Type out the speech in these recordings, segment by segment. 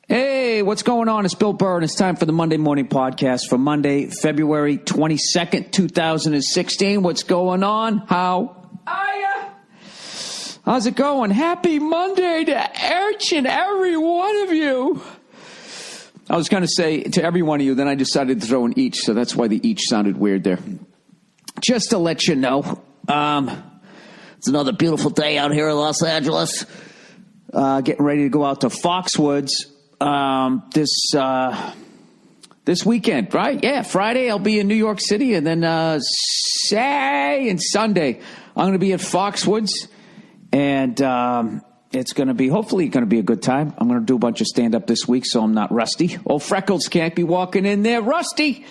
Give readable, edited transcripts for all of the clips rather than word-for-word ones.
Hey, what's going on? It's Bill Burr, and it's time for the Monday Morning Podcast for Monday, February 22nd, 2016. What's going on? How are ya? How's it going? Happy Monday to each and every one of you. I was going to say to every one of you, then I decided to throw in each, so that's why the each sounded weird there. Just to let you know, it's another beautiful day out here in Los Angeles. Getting ready to go out to Foxwoods this weekend, right? Yeah, Friday I'll be in New York City, and then Saturday and Sunday I'm going to be at Foxwoods, and it's going to be hopefully going to be a good time. I'm going to do a bunch of stand-up this week, so I'm not rusty. Old Freckles can't be walking in there rusty,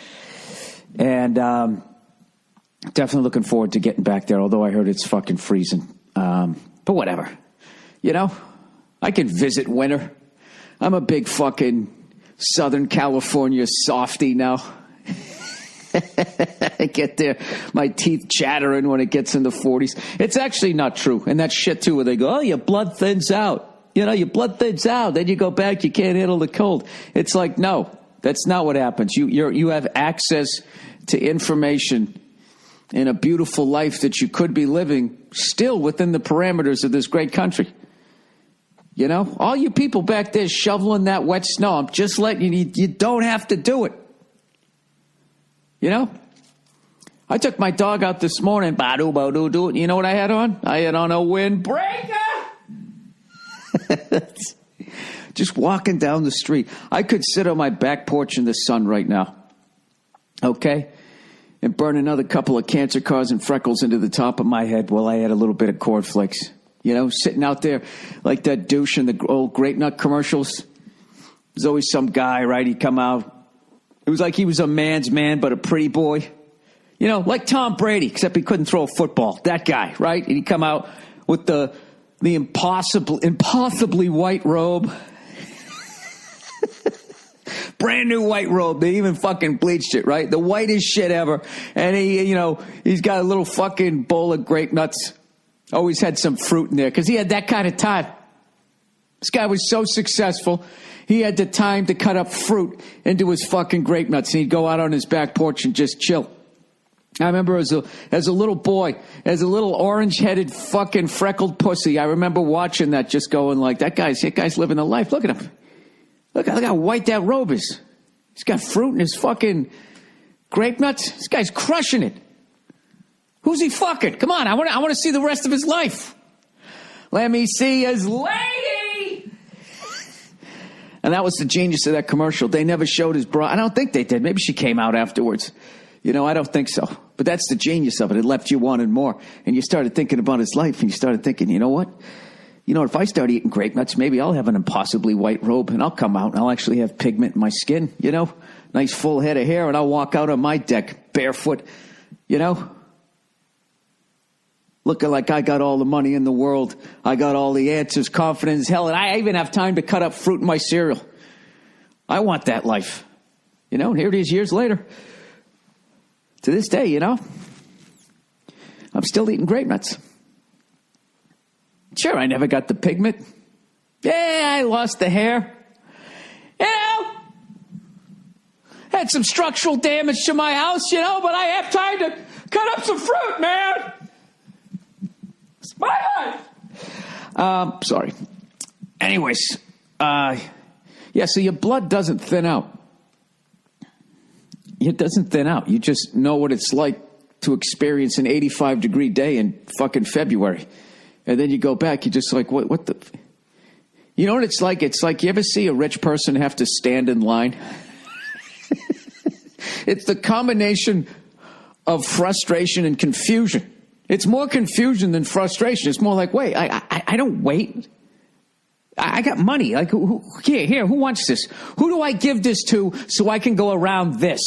and definitely looking forward to getting back there. Although I heard it's fucking freezing, but whatever, you know. I can visit winter. I'm a big fucking Southern California softy now. I get there, my teeth chattering when it gets in the 40s. It's actually not true. And that shit, too, where they go, oh, your blood thins out. You know, your blood thins out. Then you go back, you can't handle the cold. It's like, no, that's not what happens. You have access to information in a beautiful life that you could be living still within the parameters of this great country. You know, all you people back there shoveling that wet snow, I'm just letting you don't have to do it. You know? I took my dog out this morning, ba-doo. You know what I had on? I had on a windbreaker. Just walking down the street. I could sit on my back porch in the sun right now. Okay? And burn another couple of cancer causing freckles into the top of my head while I had a little bit of cornflakes. You know, sitting out there like that douche in the old Grape Nut commercials. There's always some guy, right? He'd come out. It was like he was a man's man, but a pretty boy. You know, like Tom Brady, except he couldn't throw a football. That guy, right? And he'd come out with the impossibly white robe. Brand new white robe. They even fucking bleached it, right? The whitest shit ever. And he's got a little fucking bowl of grape nuts. Always had some fruit in there because he had that kind of time. This guy was so successful, he had the time to cut up fruit into his fucking grape nuts, and he'd go out on his back porch and just chill. I remember as a little boy, as a little orange-headed fucking freckled pussy, I remember watching that, just going like, that guy's living the life. Look at him. Look how white that robe is. He's got fruit in his fucking grape nuts. This guy's crushing it. Who's he fucking? Come on, I want to see the rest of his life. Let me see his lady. And that was the genius of that commercial. They never showed his bra. I don't think they did. Maybe she came out afterwards. You know, I don't think so. But that's the genius of it. It left you wanting more. And you started thinking about his life, and you started thinking, you know what? You know, if I start eating grape nuts, maybe I'll have an impossibly white robe, and I'll come out, and I'll actually have pigment in my skin, you know? Nice full head of hair, and I'll walk out on my deck barefoot, you know? Looking like I got all the money in the world. I got all the answers, confidence, hell, and I even have time to cut up fruit in my cereal. I want that life. You know, and here it is years later. To this day, you know, I'm still eating grape nuts. Sure, I never got the pigment. Yeah, I lost the hair. You know, had some structural damage to my house, you know, but I have time to cut up some fruit, man. It's my life. Sorry. Anyways, so your blood doesn't thin out. It doesn't thin out. You just know what it's like to experience an 85-degree day in fucking February. And then you go back, you're just like, what the... You know what it's like? It's like, you ever see a rich person have to stand in line? It's the combination of frustration and confusion. It's more confusion than frustration. It's more like, wait, I don't wait. I got money. Like, who wants this? Who do I give this to so I can go around this?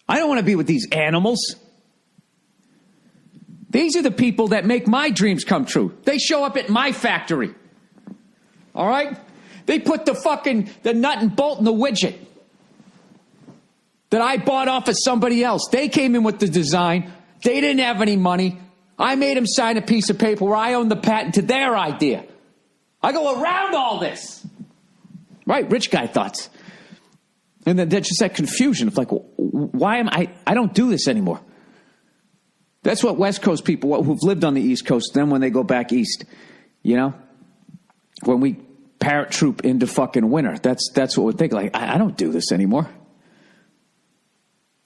I don't want to be with these animals. These are the people that make my dreams come true. They show up at my factory. All right? They put the nut and bolt in the widget that I bought off of somebody else. They came in with the design. They didn't have any money. I made them sign a piece of paper where I own the patent to their idea. I go around all this. Right, rich guy thoughts. And then that's just that confusion of like, why am I don't do this anymore. That's what West Coast people who've lived on the East Coast, then when they go back east, when we parrot troop into fucking winter, that's what we think. Like, I don't do this anymore.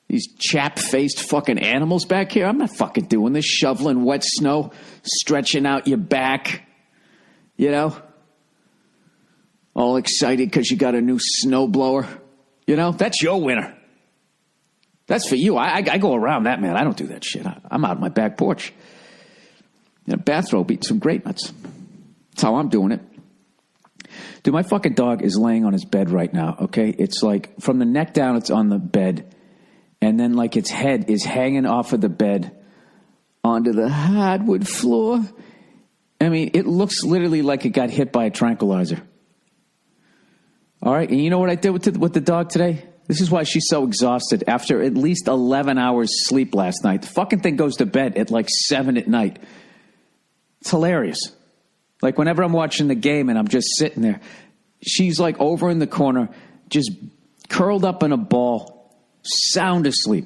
These chap-faced fucking animals back here, I'm not fucking doing this. Shoveling wet snow, stretching out your back, all excited because you got a new snowblower. That's your winter. That's for you. I go around that, man. I don't do that shit. I'm out on my back porch in a bathrobe eating some grape nuts. That's how I'm doing it. Dude, my fucking dog is laying on his bed right now, okay? It's like from the neck down, it's on the bed. And then like its head is hanging off of the bed onto the hardwood floor. I mean, it looks literally like it got hit by a tranquilizer. All right, and you know what I did with the dog today? This is why she's so exhausted. After at least 11 hours sleep last night, the fucking thing goes to bed at like 7 at night. It's hilarious. Like whenever I'm watching the game and I'm just sitting there, she's like over in the corner, just curled up in a ball, sound asleep.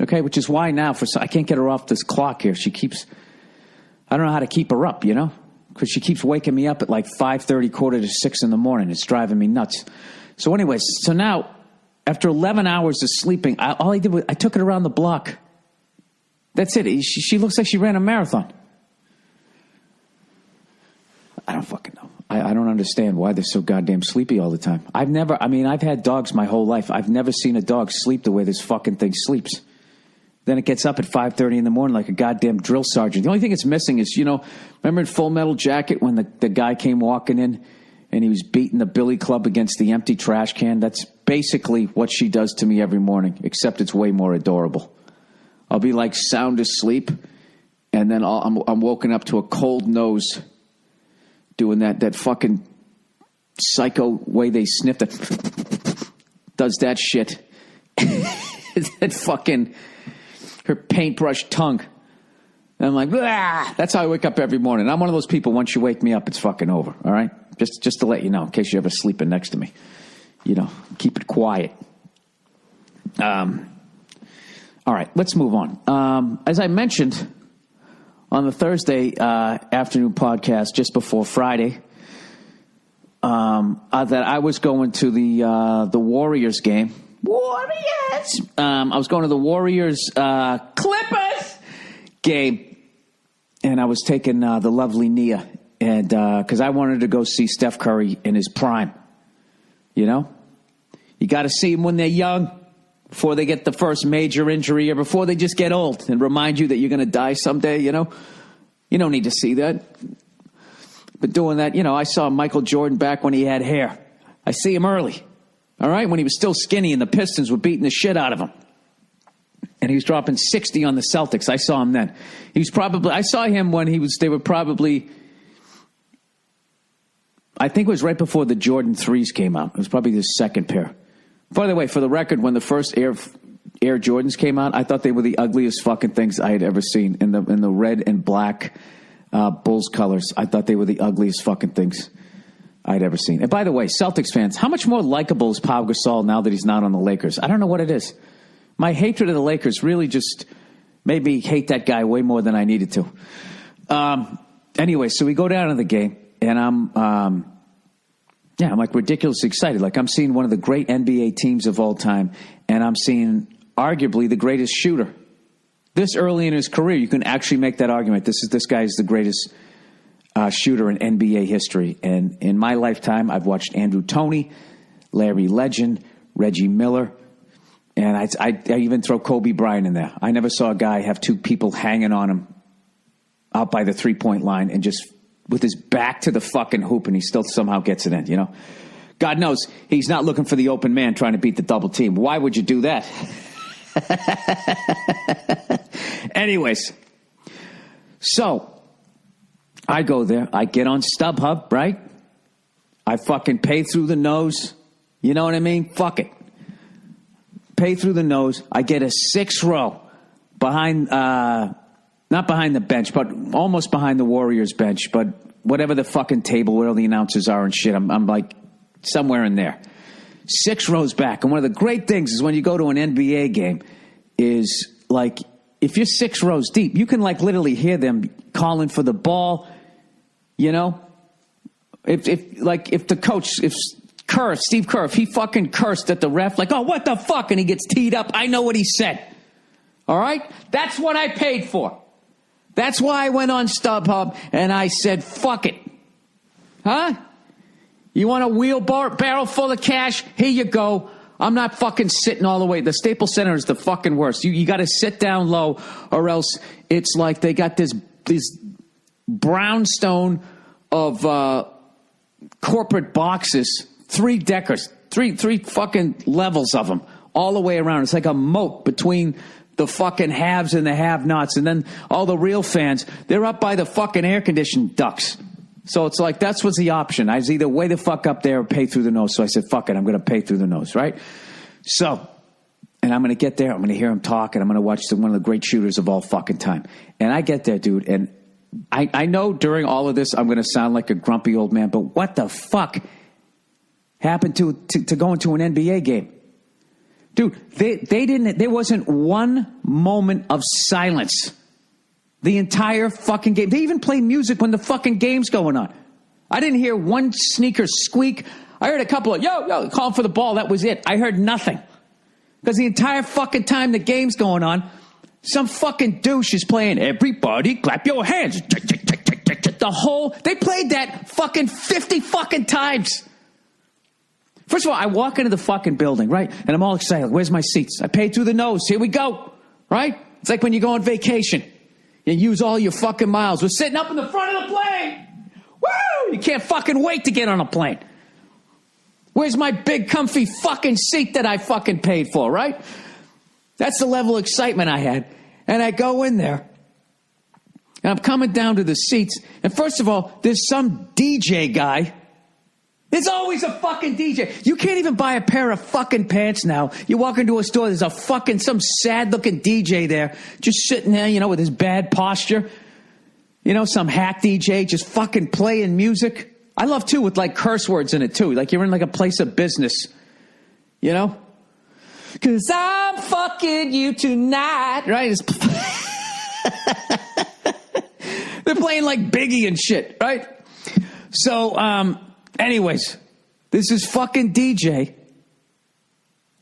Okay, which is why now I can't get her off this clock here. I don't know how to keep her up, because she keeps waking me up at like 5:30, 5:45 in the morning. It's driving me nuts. So anyways, so now after 11 hours of sleeping, all I did was I took it around the block. That's it. She looks like she ran a marathon. I don't fucking know. I don't understand why they're so goddamn sleepy all the time. I've had dogs my whole life. I've never seen a dog sleep the way this fucking thing sleeps. Then it gets up at 5:30 in the morning like a goddamn drill sergeant. The only thing it's missing is, remember in Full Metal Jacket when the guy came walking in and he was beating the billy club against the empty trash can? That's basically what she does to me every morning, except it's way more adorable. I'll be like sound asleep, and then I'm woken up to a cold nose doing that fucking psycho way they sniff does that shit. That fucking... her paintbrush tongue. And I'm like, ah! That's how I wake up every morning. I'm one of those people, once you wake me up, it's fucking over, all right? Just to let you know, in case you're ever sleeping next to me. Keep it quiet. All right, let's move on. As I mentioned on the Thursday afternoon podcast just before Friday, that I was going to the Warriors game. Warriors! I was going to the Warriors Clippers game, and I was taking the lovely Nia, and because I wanted to go see Steph Curry in his prime. You got to see him when they're young, before they get the first major injury or before they just get old and remind you that you're going to die someday. You don't need to see that. But doing that, I saw Michael Jordan back when he had hair. I see him early. All right, when he was still skinny and the Pistons were beating the shit out of him. And he was dropping 60 on the Celtics. I saw him then. I saw him when they were probably, I think it was right before the Jordan 3s came out. It was probably the second pair. By the way, for the record, when the first Air Jordans came out, I thought they were the ugliest fucking things I had ever seen. In the red and black Bulls colors, I thought they were the ugliest fucking things I'd ever seen. And by the way, Celtics fans, how much more likable is Pau Gasol now that he's not on the Lakers? I don't know what it is. My hatred of the Lakers really just made me hate that guy way more than I needed to. Anyway, so we go down to the game, and I'm like ridiculously excited. Like I'm seeing one of the great NBA teams of all time, and I'm seeing arguably the greatest shooter. This early in his career, you can actually make that argument. This guy is the greatest shooter in NBA history. And in my lifetime, I've watched Andrew Toney, Larry Legend, Reggie Miller, and I even throw Kobe Bryant in there. I never saw a guy have two people hanging on him out by the three-point line and just with his back to the fucking hoop, and he still somehow gets it in, God knows he's not looking for the open man trying to beat the double team. Why would you do that? Anyways, so I go there. I get on StubHub, right? I fucking pay through the nose. You know what I mean? Fuck it. Pay through the nose. I get a 6th row behind, not behind the bench, but almost behind the Warriors bench, but whatever the fucking table where all the announcers are and shit. I'm like somewhere in there. 6 rows back. And one of the great things is when you go to an NBA game is like, if you're 6 rows deep, you can like literally hear them calling for the ball, you know? If the coach, if Steve Kerr, if he fucking cursed at the ref, like, oh, what the fuck? And he gets teed up, I know what he said. All right? That's what I paid for. That's why I went on StubHub and I said, fuck it. Huh? You want a wheelbarrow full of cash? Here you go. I'm not fucking sitting all the way. The Staples Center is the fucking worst. You got to sit down low, or else it's like they got this brownstone of corporate boxes, 3-deckers, three fucking levels of them all the way around. It's like a moat between the fucking haves and the have-nots. And then all the real fans, they're up by the fucking air-conditioned ducts. So it's like, that's what's the option. I was either way the fuck up there or pay through the nose. So I said, fuck it, I'm going to pay through the nose, right? So, and I'm going to get there. I'm going to hear him talk, and I'm going to watch one of the great shooters of all fucking time. And I get there, dude, and I know during all of this I'm going to sound like a grumpy old man, but what the fuck happened to going to an NBA game? Dude, there wasn't one moment of silence the entire fucking game. They even play music when the fucking game's going on. I didn't hear one sneaker squeak. I heard a couple of, yo, calling for the ball. That was it. I heard nothing. Because the entire fucking time the game's going on, some fucking douche is playing, everybody clap your hands. They played that fucking 50 fucking times. First of all, I walk into the fucking building, right? And I'm all excited. Where's my seats? I paid through the nose. Here we go. Right? It's like when you go on vacation. You use all your fucking miles. We're sitting up in the front of the plane. Woo! You can't fucking wait to get on a plane. Where's my big comfy fucking seat that I fucking paid for, right? That's the level of excitement I had. And I go in there. And I'm coming down to the seats. And first of all, there's some DJ guy. There's always a fucking DJ. You can't even buy a pair of fucking pants now. You walk into a store, there's some sad-looking DJ there, just sitting there, you know, with his bad posture. You know, some hack DJ just fucking playing music. I love, too, with, like, curse words in it, too. Like, you're in, like, a place of business. You know? 'Cause I'm fucking you tonight. Right? They're playing, like, Biggie and shit, right? So, anyways, this is fucking DJ,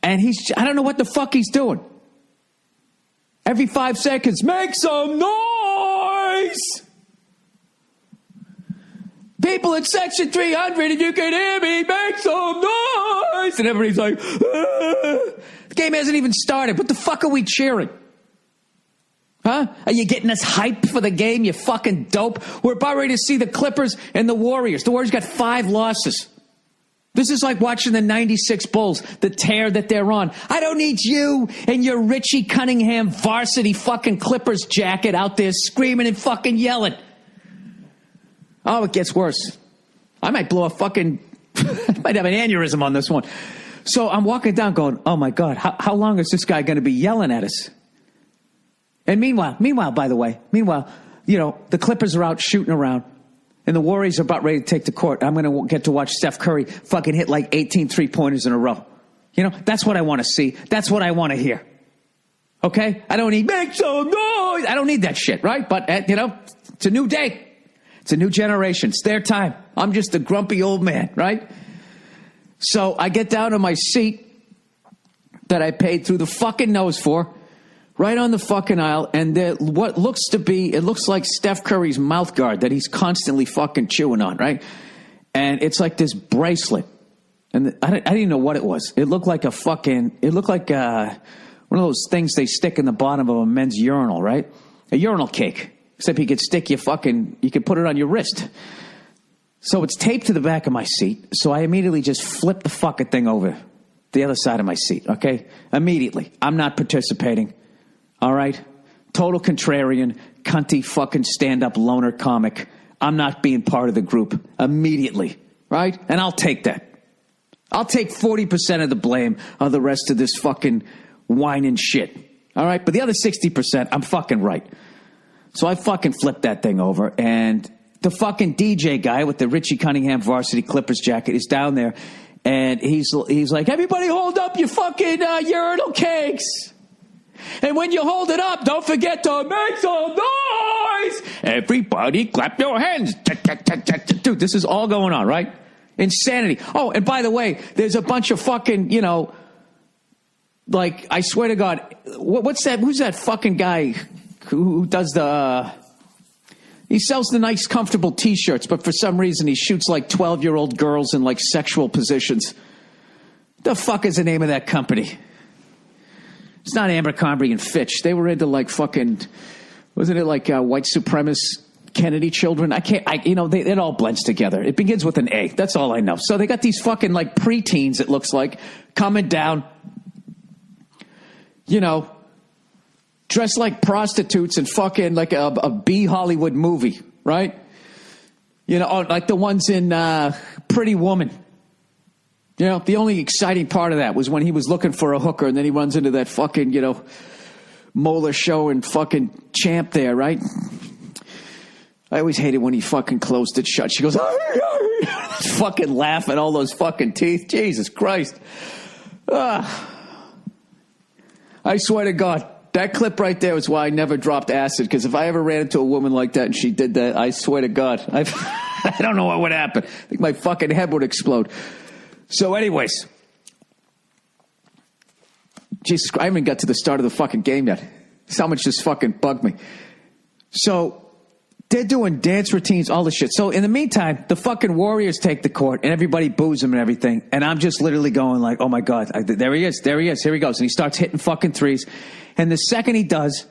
and I don't know what the fuck he's doing. Every 5 seconds, make some noise! People at section 300, and you can hear me, make some noise! And everybody's like, ah. The game hasn't even started. What the fuck are we cheering? Huh? Are you getting us hyped for the game, you fucking dope? We're about ready to see the Clippers and the Warriors. The Warriors got 5 losses. This is like watching the 96 Bulls, the tear that they're on. I don't need you and your Richie Cunningham varsity fucking Clippers jacket out there screaming and fucking yelling. Oh, it gets worse. I might blow a fucking... I might have an aneurysm on this one. So I'm walking down going, oh my God, how long is this guy going to be yelling at us? And meanwhile, by the way, you know, the Clippers are out shooting around, and the Warriors are about ready to take the court. I'm going to get to watch Steph Curry fucking hit like 18 3-pointers in a row. You know, that's what I want to see. That's what I want to hear. Okay? I don't need, make some noise. I don't need that shit, right? But, you know, it's a new day. It's a new generation. It's their time. I'm just a grumpy old man, right? So I get down to my seat that I paid through the fucking nose for. Right on the fucking aisle, and it looks like Steph Curry's mouth guard that he's constantly fucking chewing on, right? And it's like this bracelet. And I didn't even know what it was. It looked like one of those things they stick in the bottom of a men's urinal, right? A urinal cake. Except you could put it on your wrist. So it's taped to the back of my seat, so I immediately just flip the fucking thing over the other side of my seat, okay? Immediately. I'm not participating. All right? Total contrarian, cunty fucking stand-up loner comic. I'm not being part of the group immediately, right? And I'll take that. I'll take 40% of the blame of the rest of this fucking whining shit. All right? But the other 60%, I'm fucking right. So I fucking flipped that thing over, and the fucking DJ guy with the Richie Cunningham varsity Clippers jacket is down there, And he's like, everybody hold up your fucking urinal cakes. And when you hold it up, don't forget to make some noise. Everybody clap your hands. Dude, this is all going on, right? Insanity. Oh, and by the way, there's a bunch of fucking, like, I swear to God, what's that? Who's that fucking guy who does he sells the nice, comfortable T-shirts, but for some reason he shoots like 12-year-old girls in like sexual positions. The fuck is the name of that company? It's not Abercrombie and Fitch. They were into like fucking, wasn't it like white supremacist Kennedy children? It all blends together. It begins with an A. That's all I know. So they got these fucking like preteens, it looks like, coming down, dressed like prostitutes and fucking like a B Hollywood movie, right? Like the ones in Pretty Woman. The only exciting part of that was when he was looking for a hooker and then he runs into that fucking, Molar Show and fucking Champ there, right? I always hated when he fucking closed it shut. She goes, fucking laugh at all those fucking teeth. Jesus Christ. I swear to God, that clip right there is why I never dropped acid, because if I ever ran into a woman like that and she did that, I swear to God, I don't know what would happen. I think my fucking head would explode. So anyways, Jesus, I haven't got to the start of the fucking game yet. That's how much this fucking bugged me. So they're doing dance routines, all this shit. So in the meantime, the fucking Warriors take the court and everybody boos them and everything. And I'm just literally going like, oh my God, there he is, here he goes. And he starts hitting fucking threes. And the second he does,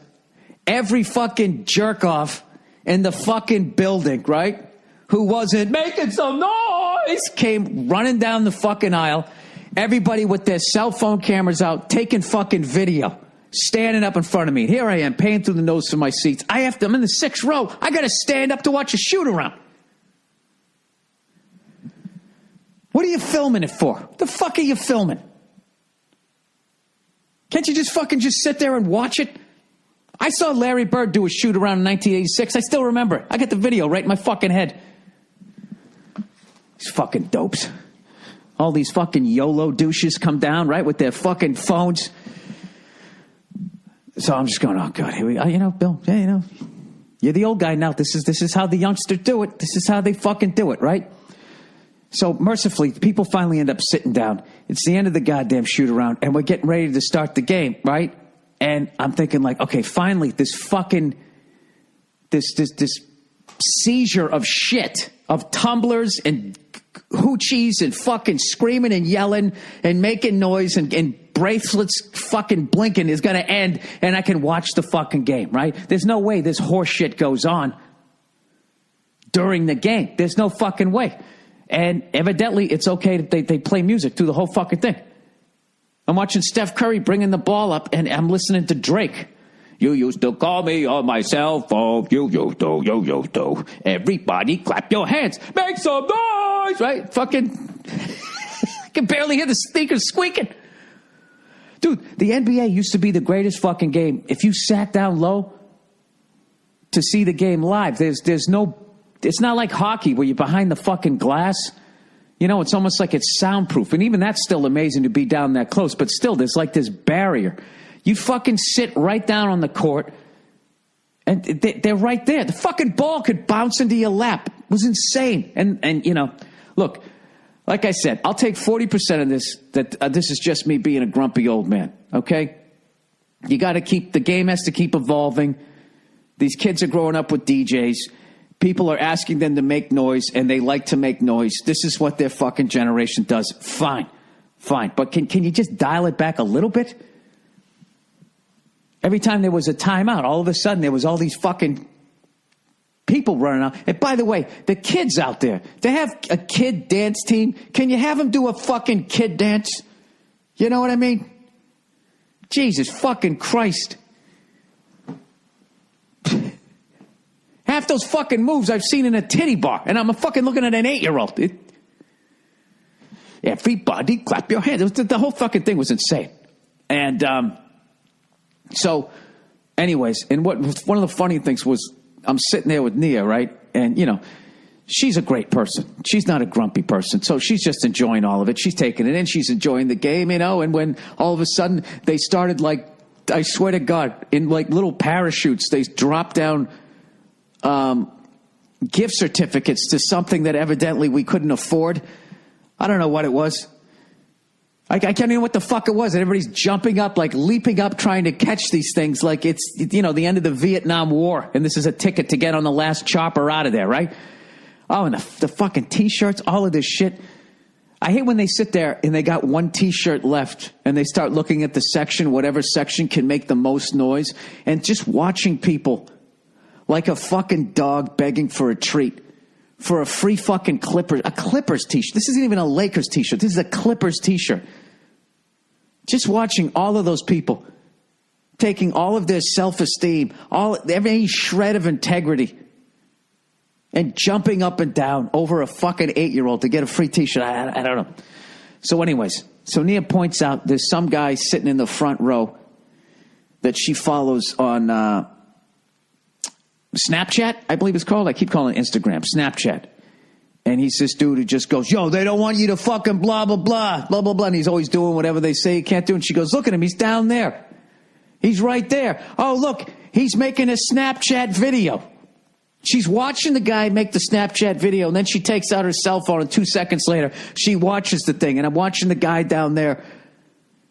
every fucking jerk off in the fucking building, right, who wasn't making some noise, came running down the fucking aisle. Everybody with their cell phone cameras out, taking fucking video, standing up in front of me. Here I am, paying through the nose for my seats. I'm in the 6th row. I got to stand up to watch a shoot around. What are you filming it for? The fuck are you filming? Can't you just sit there and watch it? I saw Larry Bird do a shoot around in 1986. I still remember it. I got the video right in my fucking head. These fucking dopes. All these fucking YOLO douches come down, right, with their fucking phones. So I'm just going, oh God, here we go. Bill, you're the old guy now. This is how the youngsters do it. This is how they fucking do it, right? So mercifully, people finally end up sitting down. It's the end of the goddamn shoot around, and we're getting ready to start the game, right? And I'm thinking like, okay, finally, this seizure of shit, of tumblers and hoochies and fucking screaming and yelling and making noise and bracelets fucking blinking is going to end, and I can watch the fucking game, right? There's no way this horse shit goes on during the game. There's no fucking way. And evidently, it's okay that they play music through the whole fucking thing. I'm watching Steph Curry bringing the ball up, and I'm listening to Drake. You used to call me on my cell phone. You used to. Everybody clap your hands. Make some noise, right? Fucking, I can barely hear the sneakers squeaking. Dude, the NBA used to be the greatest fucking game. If you sat down low to see the game live, there's no, it's not like hockey where you're behind the fucking glass. It's almost like it's soundproof. And even that's still amazing to be down that close. But still, there's like this barrier. You fucking sit right down on the court, and they're right there. The fucking ball could bounce into your lap. It was insane. And look, like I said, I'll take 40% of this, that this is just me being a grumpy old man, okay? You got to the game has to keep evolving. These kids are growing up with DJs. People are asking them to make noise, and they like to make noise. This is what their fucking generation does. Fine. But can you just dial it back a little bit? Every time there was a timeout, all of a sudden there was all these fucking people running out. And by the way, the kids out there, they have a kid dance team. Can you have them do a fucking kid dance? You know what I mean? Jesus fucking Christ. Half those fucking moves I've seen in a titty bar, and I'm fucking looking at an 8-year-old. Everybody clap your hands. The whole fucking thing was insane. And so, anyways, and one of the funny things was I'm sitting there with Nia, right? And, she's a great person. She's not a grumpy person. So she's just enjoying all of it. She's taking it in. She's enjoying the game, and when all of a sudden they started, like, I swear to God, in like little parachutes, they dropped down gift certificates to something that evidently we couldn't afford. I don't know what it was. I can't even know what the fuck it was. And everybody's jumping up, like leaping up, trying to catch these things like it's, the end of the Vietnam War. And this is a ticket to get on the last chopper out of there, right? Oh, and the fucking T-shirts, all of this shit. I hate when they sit there and they got one T-shirt left and they start looking at the section, whatever section can make the most noise, and just watching people like a fucking dog begging for a treat. For a free fucking Clippers T-shirt. This isn't even a Lakers T-shirt. This is a Clippers T-shirt. Just watching all of those people taking all of their self-esteem, every shred of integrity, and jumping up and down over a fucking 8-year-old to get a free T-shirt. I don't know. So anyways, so Nia points out there's some guy sitting in the front row that she follows on Snapchat, I believe it's called. I keep calling it Instagram. Snapchat. And he's this dude who just goes, yo, they don't want you to fucking blah, blah, blah, blah, blah, blah. And he's always doing whatever they say he can't do. And she goes, look at him. He's down there. He's right there. Oh, look, he's making a Snapchat video. She's watching the guy make the Snapchat video. And then she takes out her cell phone. And 2 seconds later, she watches the thing. And I'm watching the guy down there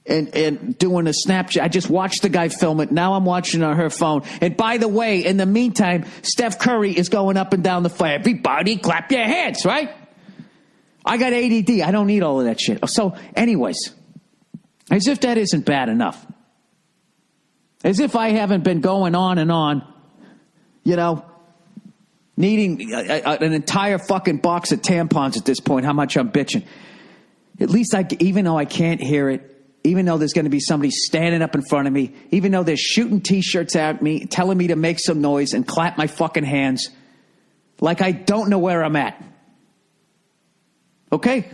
and doing a Snapchat. I just watched the guy film it. Now I'm watching on her phone. And by the way, in the meantime, Steph Curry is going up and down the floor. Everybody clap your hands, right? I got ADD. I don't need all of that shit. So anyways, as if that isn't bad enough. As if I haven't been going on and on, needing an entire fucking box of tampons at this point, how much I'm bitching. At least even though I can't hear it, even though there's going to be somebody standing up in front of me, even though they're shooting T-shirts at me, telling me to make some noise and clap my fucking hands, like I don't know where I'm at. Okay?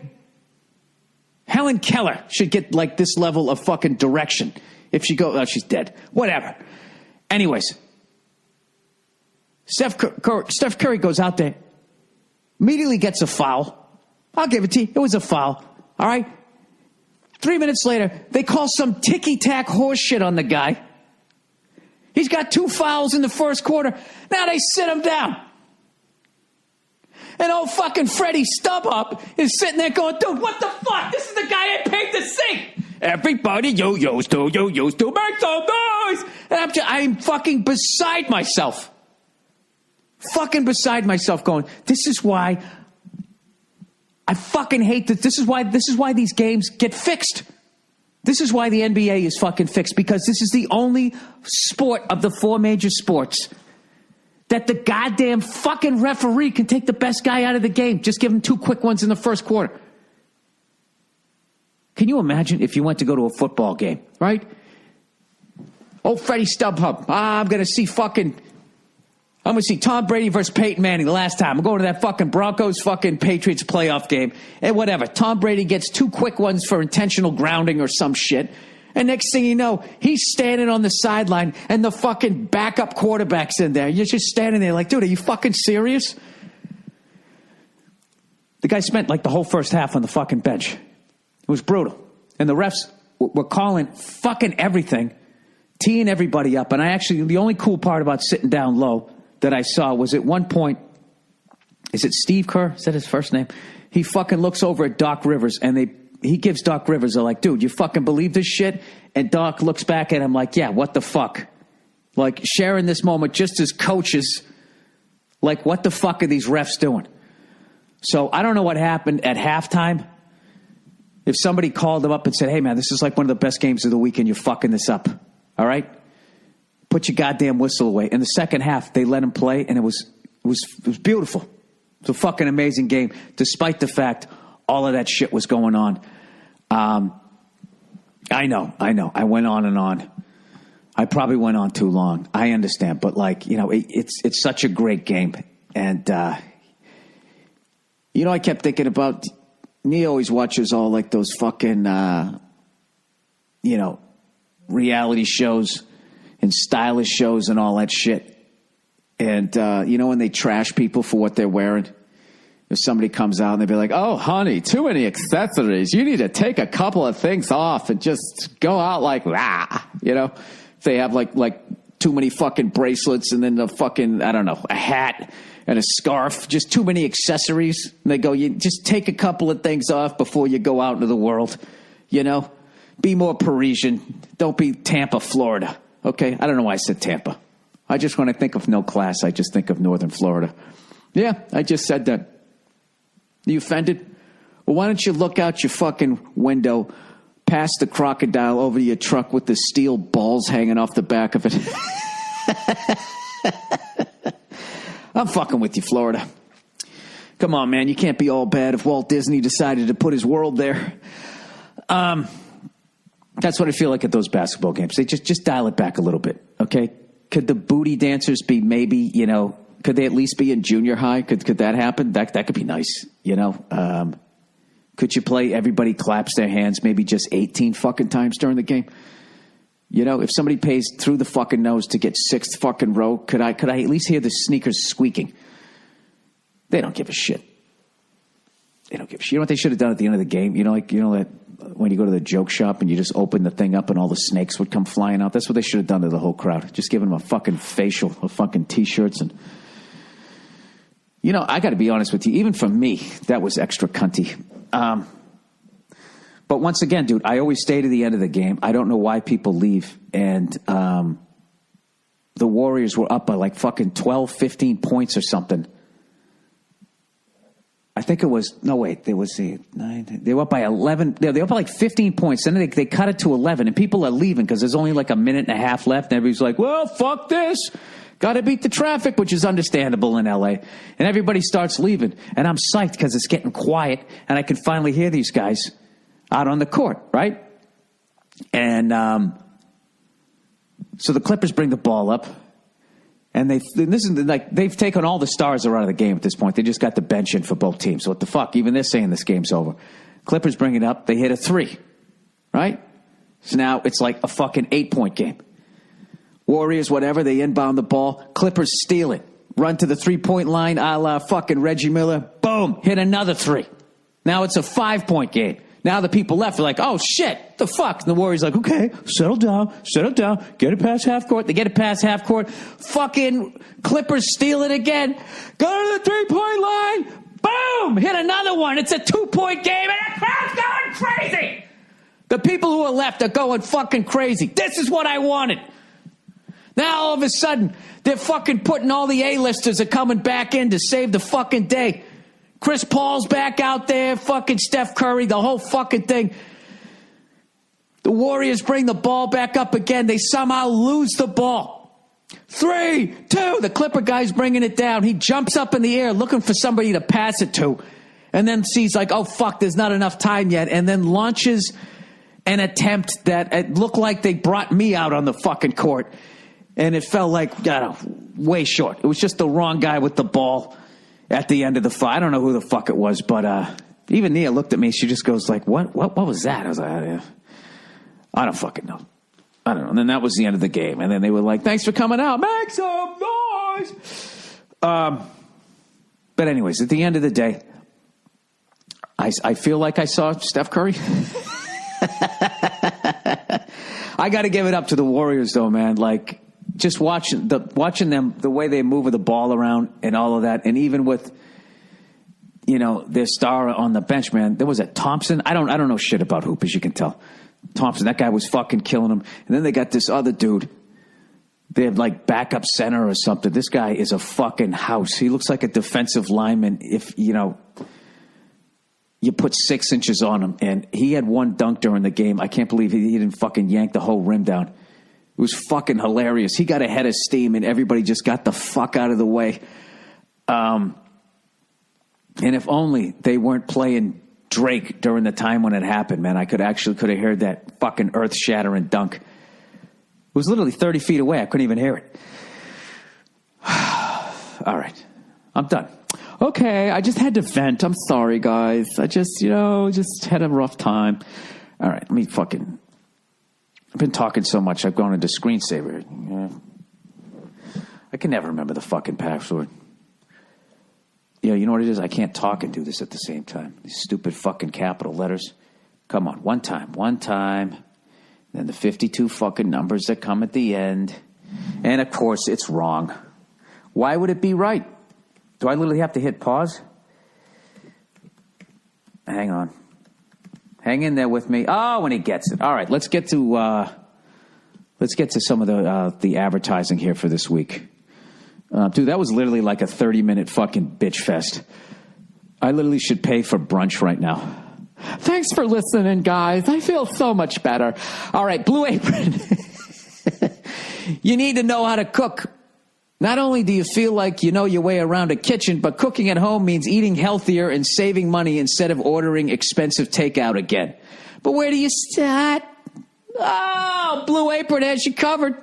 Helen Keller should get like this level of fucking direction. If she goes, she's dead. Whatever. Anyways, Steph Curry goes out there, immediately gets a foul. I'll give it to you. It was a foul. All right? 3 minutes later, they call some ticky-tack horse shit on the guy. He's got 2 fouls in the first quarter. Now they sit him down. And old fucking Freddie Stubhop is sitting there going, dude, what the fuck? This is the guy I paid to sing. Everybody yo-yos to make some noise. And I'm fucking beside myself. Fucking beside myself going, this is why I fucking hate this. This is why these games get fixed. This is why the NBA is fucking fixed, because this is the only sport of the 4 major sports that the goddamn fucking referee can take the best guy out of the game. Just give him 2 quick ones in the first quarter. Can you imagine if you went to go to a football game, right? Oh, Freddie Stubhub. I'm going to see Tom Brady versus Peyton Manning the last time. I'm going to that fucking Broncos fucking Patriots playoff game. And whatever. Tom Brady gets 2 quick ones for intentional grounding or some shit. And next thing you know, he's standing on the sideline and the fucking backup quarterback's in there. You're just standing there like, dude, are you fucking serious? The guy spent like the whole first half on the fucking bench. It was brutal. And the refs were calling fucking everything, teeing everybody up. And the only cool part about sitting down low that I saw was at one point, is it Steve Kerr? Is that his first name? He fucking looks over at Doc Rivers and he gives Doc Rivers a like, dude, you fucking believe this shit? And Doc looks back at him like, yeah, what the fuck? Like sharing this moment just as coaches, like what the fuck are these refs doing? So I don't know what happened at halftime. If somebody called him up and said, hey man, this is like one of the best games of the week and you're fucking this up. All right? Put your goddamn whistle away. In the second half, they let him play, and it was beautiful. It was a fucking amazing game, despite the fact all of that shit was going on. I know. I went on and on. I probably went on too long. I understand, but it's such a great game, and I kept thinking about. Nia always watches all like those fucking reality shows and stylish shows and all that shit. And, when they trash people for what they're wearing, If somebody comes out and they'd be like, oh, honey, too many accessories. You need to take a couple of things off and just go out like that. You know, if they have like too many fucking bracelets and then the fucking, I don't know, a hat and a scarf, just too many accessories. And they go, you just take a couple of things off before you go out into the world. You know, be more Parisian. Don't be Tampa, Florida. Okay. I don't know why I said Tampa. I just, when I think of no class, I just think of Northern Florida. Yeah, I just said that. You offended? Well, why don't you look out your fucking window past the crocodile over to your truck with the steel balls hanging off the back of it? I'm fucking with you, Florida. Come on, man. You can't be all bad if Walt Disney decided to put his world there. That's what I feel like at those basketball games. They just dial it back a little bit, okay? Could the booty dancers be maybe, you know, could they at least be in junior high? Could that happen? That could be nice, you know? Could you play everybody claps their hands maybe just 18 fucking times during the game? You know, if somebody pays through the fucking nose to get sixth fucking row, could I at least hear the sneakers squeaking? They don't give a shit. They don't give a shit. You know what they should have done at the end of the game? You know, like, you know that when you go to the joke shop and you just open the thing up and all the snakes would come flying out? That's what they should have done to the whole crowd. Just giving them a fucking facial, a fucking T-shirts. And, you know, I got to be honest with you. Even for me, that was extra cunty. But once again, dude, I always stay to the end of the game. I don't know why people leave. And the Warriors were up by like fucking 12, 15 points or something. I think it was, no, wait, there was the 9, they were up by 11, they were up by like 15 points, then they cut it to 11, and people are leaving because there's only like a minute and a half left, and everybody's like, well, fuck this, got to beat the traffic, which is understandable in LA, and everybody starts leaving, and I'm psyched because it's getting quiet, and I can finally hear these guys out on the court, right? And so the Clippers bring the ball up, and they've taken all the stars are out of the game at this point. They just got the bench in for both teams. So what the fuck? Even they're saying this game's over. Clippers bring it up. They hit a 3, right? So now it's like a fucking 8-point game. Warriors, whatever, they inbound the ball. Clippers steal it. Run to the 3-point line a la fucking Reggie Miller. Boom. Hit another 3. Now it's a 5-point game. Now the people left are like, oh, shit, the fuck? And the Warriors like, okay, settle down, get it past half court. They get it past half court. Fucking Clippers steal it again. Go to the 3-point line. Boom! Hit another one. It's a 2-point game, and the crowd's going crazy. The people who are left are going fucking crazy. This is what I wanted. Now all of a sudden, they're fucking putting all the A-listers are coming back in to save the fucking day. Chris Paul's back out there, fucking Steph Curry, the whole fucking thing. The Warriors bring the ball back up again. They somehow lose the ball. 3, 2, the Clipper guy's bringing it down. He jumps up in the air looking for somebody to pass it to. And then sees like, oh, fuck, there's not enough time yet. And then launches an attempt that it looked like they brought me out on the fucking court. And it felt like, I don't know, way short. It was just the wrong guy with the ball. At the end of the fight, I don't know who the fuck it was, but even Nia looked at me. She just goes like, "What was that?" I was like, "I don't fucking know. I don't know." And then that was the end of the game. And then they were like, "Thanks for coming out. Make some noise." But anyways, at the end of the day, I feel like I saw Steph Curry. I got to give it up to the Warriors, though, man. Like. Just watching them, the way they move the ball around and all of that, and even with, you know, their star on the bench, man, there was a Thompson. I don't know shit about hoop, as you can tell. Thompson, that guy was fucking killing him. And then they got this other dude. They have like backup center or something. This guy is a fucking house. He looks like a defensive lineman. If you know, you put 6 inches on him, and he had one dunk during the game. I can't believe he didn't fucking yank the whole rim down. It was fucking hilarious. He got a head of steam, and everybody just got the fuck out of the way. And if only they weren't playing Drake during the time when it happened, man, I could have heard that fucking earth-shattering dunk. It was literally 30 feet away. I couldn't even hear it. All right. I'm done. Okay, I just had to vent. I'm sorry, guys. I just had a rough time. All right, let me fucking... I've been talking so much, I've gone into screensaver. I can never remember the fucking password. you know what it is? I can't talk and do this at the same time. These stupid fucking capital letters. Come on, one time. Then the 52 fucking numbers that come at the end. And, of course, it's wrong. Why would it be right? Do I literally have to hit pause? Hang on. Hang in there with me. Oh, when he gets it. All right, let's get to some of the advertising here for this week. Dude, that was literally like a 30-minute fucking bitch fest. I literally should pay for brunch right now. Thanks for listening, guys. I feel so much better. All right, Blue Apron. You need to know how to cook. Not only do you feel like you know your way around a kitchen, but cooking at home means eating healthier and saving money instead of ordering expensive takeout again. But where do you start? Oh, Blue Apron has you covered.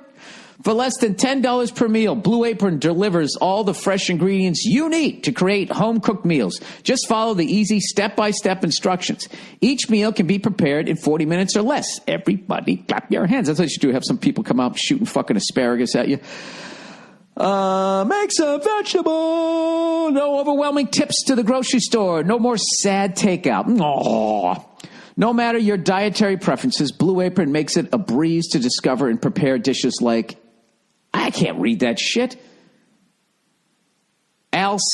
For less than $10 per meal, Blue Apron delivers all the fresh ingredients you need to create home-cooked meals. Just follow the easy step-by-step instructions. Each meal can be prepared in 40 minutes or less. Everybody clap your hands. That's what you do. Have some people come out shooting fucking asparagus at you. Make some vegetable. No overwhelming tips to the grocery store. No more sad takeout. Aww. No matter your dietary preferences, Blue Apron makes it a breeze to discover and prepare dishes like, I can't read that shit, Alsatian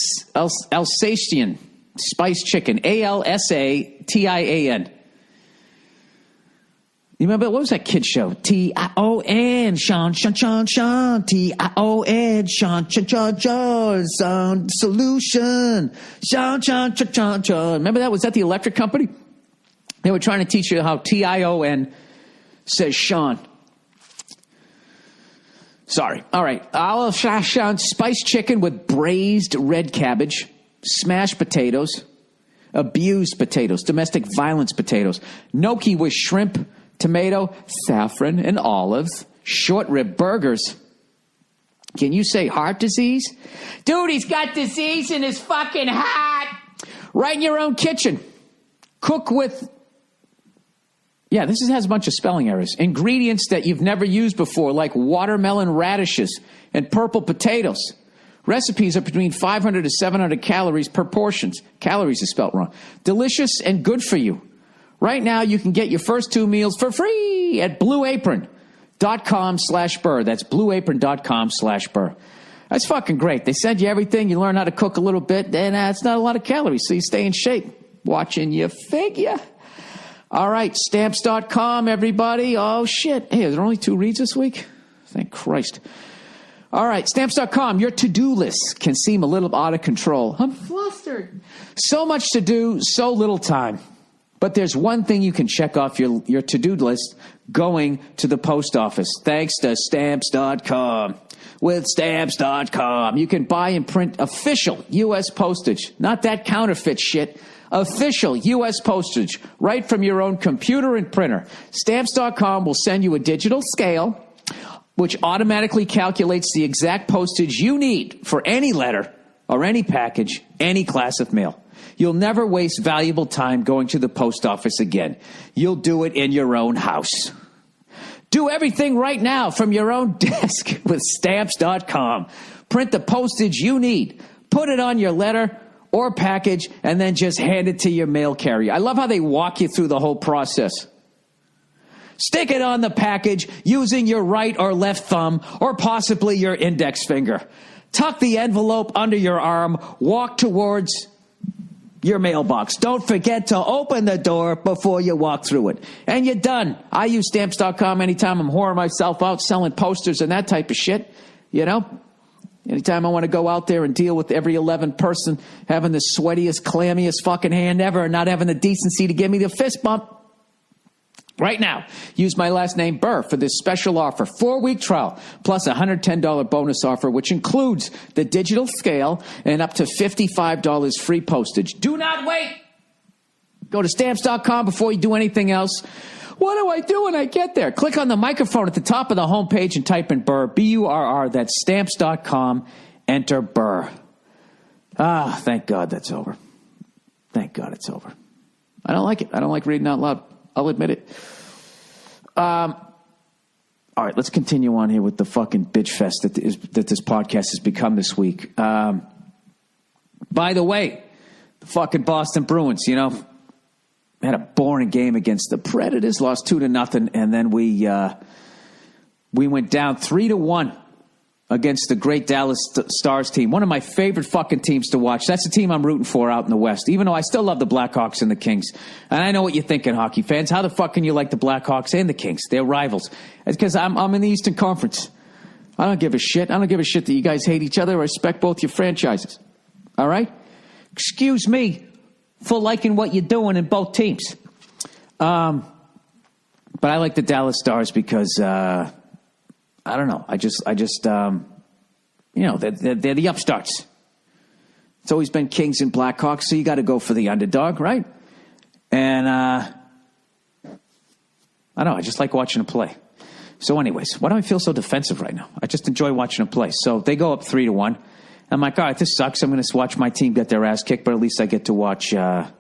spiced chicken, Alsatian. You remember, what was that kid show? Tion, Sean, Tion, Tion, Sean, solution, Sean. Remember that? Was that the electric company? They were trying to teach you how Tion says Sean. Sorry. All right. Sean spiced chicken with braised red cabbage, smashed potatoes, abused potatoes, domestic violence potatoes, gnocchi with shrimp, tomato, saffron, and olives, short rib burgers. Can you say heart disease? Dude, he's got disease in his fucking heart. Right in your own kitchen. Cook with... Yeah, this has a bunch of spelling errors. Ingredients that you've never used before, like watermelon radishes and purple potatoes. Recipes are between 500 to 700 calories per portion. Calories is spelled wrong. Delicious and good for you. Right now, you can get your first 2 meals for free at blueapron.com/Burr. That's blueapron.com/Burr. That's fucking great. They send you everything. You learn how to cook a little bit, and it's not a lot of calories, so you stay in shape. Watching your figure. All right, stamps.com, everybody. Oh, shit. Hey, are there only 2 reads this week? Thank Christ. All right, stamps.com. Your to-do list can seem a little out of control. I'm flustered. So much to do, so little time. But there's one thing you can check off your to-do list, going to the post office. Thanks to stamps.com. With stamps.com, you can buy and print official U.S. postage. Not that counterfeit shit. Official U.S. postage right from your own computer and printer. Stamps.com will send you a digital scale which automatically calculates the exact postage you need for any letter or any package, any class of mail. You'll never waste valuable time going to the post office again. You'll do it in your own house. Do everything right now from your own desk with Stamps.com. Print the postage you need. Put it on your letter or package, and then just hand it to your mail carrier. I love how they walk you through the whole process. Stick it on the package using your right or left thumb, or possibly your index finger. Tuck the envelope under your arm. Walk towards your mailbox. Don't forget to open the door before you walk through it. And you're done. I use Stamps.com anytime I'm whoring myself out selling posters and that type of shit, you know? Anytime I want to go out there and deal with every 11 person having the sweatiest, clammiest fucking hand ever and not having the decency to give me the fist bump. Right now, use my last name, Burr, for this special offer. 4-week trial, plus a $110 bonus offer, which includes the digital scale and up to $55 free postage. Do not wait. Go to Stamps.com before you do anything else. What do I do when I get there? Click on the microphone at the top of the homepage and type in Burr, B-U-R-R. That's Stamps.com. Enter Burr. Ah, thank God that's over. Thank God it's over. I don't like it. I don't like reading out loud. I'll admit it. All right, let's continue on here with the fucking bitch fest that this podcast has become this week. By the way, the fucking Boston Bruins, had a boring game against the Predators, lost 2-0, and then we went down 3-1 against the great Dallas Stars team. One of my favorite fucking teams to watch. That's the team I'm rooting for out in the West, even though I still love the Blackhawks and the Kings. And I know what you're thinking, hockey fans. How the fuck can you like the Blackhawks and the Kings? They're rivals. It's because I'm in the Eastern Conference. I don't give a shit. I don't give a shit that you guys hate each other. I respect both your franchises. All right? Excuse me for liking what you're doing in both teams. But I like the Dallas Stars because... I don't know. I just they're the upstarts. It's always been Kings and Blackhawks, so you got to go for the underdog, right? And I don't know. I just like watching them play. So anyways, why do I feel so defensive right now? I just enjoy watching them play. So they go up 3-1. I'm like, all right, this sucks. I'm going to watch my team get their ass kicked, but at least I get to watch. I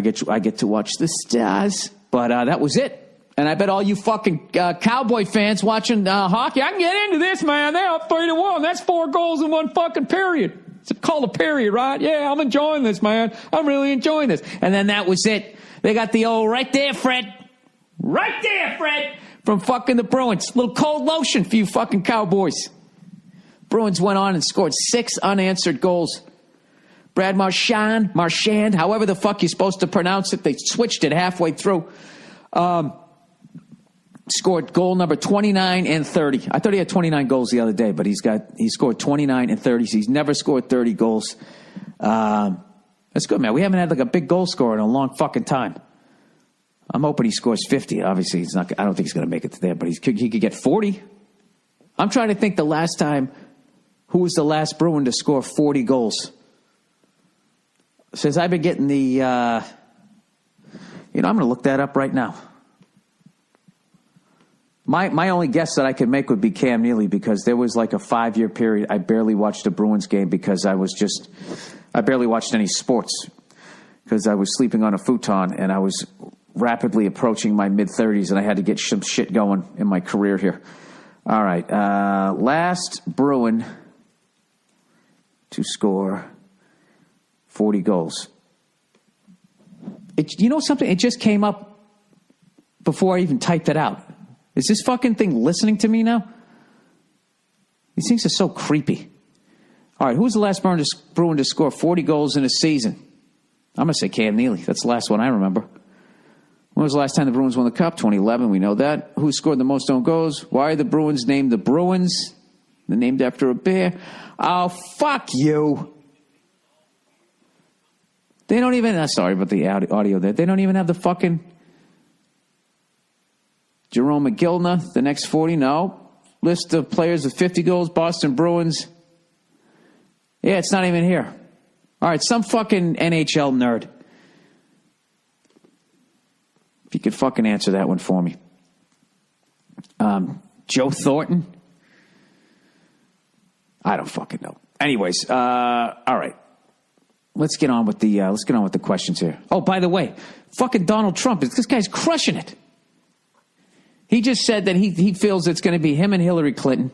get to watch the Stars. But that was it. And I bet all you fucking Cowboy fans watching hockey, I can get into this, man. They're up 3-1. That's 4 goals in one fucking period. It's called a period, right? Yeah, I'm enjoying this, man. I'm really enjoying this. And then that was it. They got the old right there, Fred. Right there, Fred. From fucking the Bruins. Little cold lotion for you fucking Cowboys. Bruins went on and scored 6 unanswered goals. Brad Marchand, however the fuck you're supposed to pronounce it. They switched it halfway through. Scored goal number 29 and 30. I thought he had 29 goals the other day, but he scored 29 and 30. So he's never scored 30 goals. That's good, man. We haven't had like a big goal scorer in a long fucking time. I'm hoping he scores 50. Obviously, he's not. I don't think he's going to make it to there, but he could get 40. I'm trying to think the last time. Who was the last Bruin to score 40 goals? Since I've been getting the. I'm going to look that up right now. My only guess that I could make would be Cam Neely, because there was like a 5-year period I barely watched a Bruins game because I barely watched any sports because I was sleeping on a futon and I was rapidly approaching my mid-30s and I had to get some shit going in my career here. All right. Last Bruin to score 40 goals. You know something? It just came up before I even typed it out. Is this fucking thing listening to me now? These things are so creepy. All right, who was the last Bruin to score 40 goals in a season? I'm going to say Cam Neely. That's the last one I remember. When was the last time the Bruins won the Cup? 2011, we know that. Who scored the most own goals? Why are the Bruins named the Bruins? They're named after a bear. Oh, fuck you. They don't even... sorry about the audio there. They don't even have the fucking... Jerome McGillna, the next 40, no. List of players with 50 goals, Boston Bruins. Yeah, it's not even here. All right, some fucking NHL nerd. If you could fucking answer that one for me. Joe Thornton? I don't fucking know. Anyways, all right. Let's get on with the questions here. Oh, by the way, fucking Donald Trump, this guy's crushing it. He just said that he feels it's going to be him and Hillary Clinton.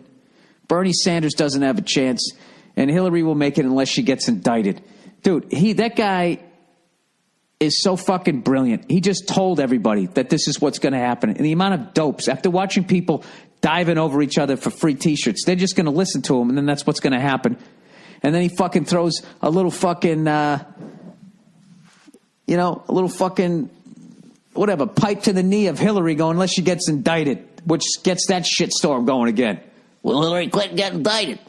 Bernie Sanders doesn't have a chance, and Hillary will make it unless she gets indicted. Dude, that guy is so fucking brilliant. He just told everybody that this is what's going to happen. And the amount of dopes, after watching people diving over each other for free T-shirts, they're just going to listen to him, and then that's what's going to happen. And then he fucking throws a little fucking, a little fucking... whatever, pipe to the knee of Hillary going, unless she gets indicted, which gets that shitstorm going again. Will Hillary Clinton get indicted?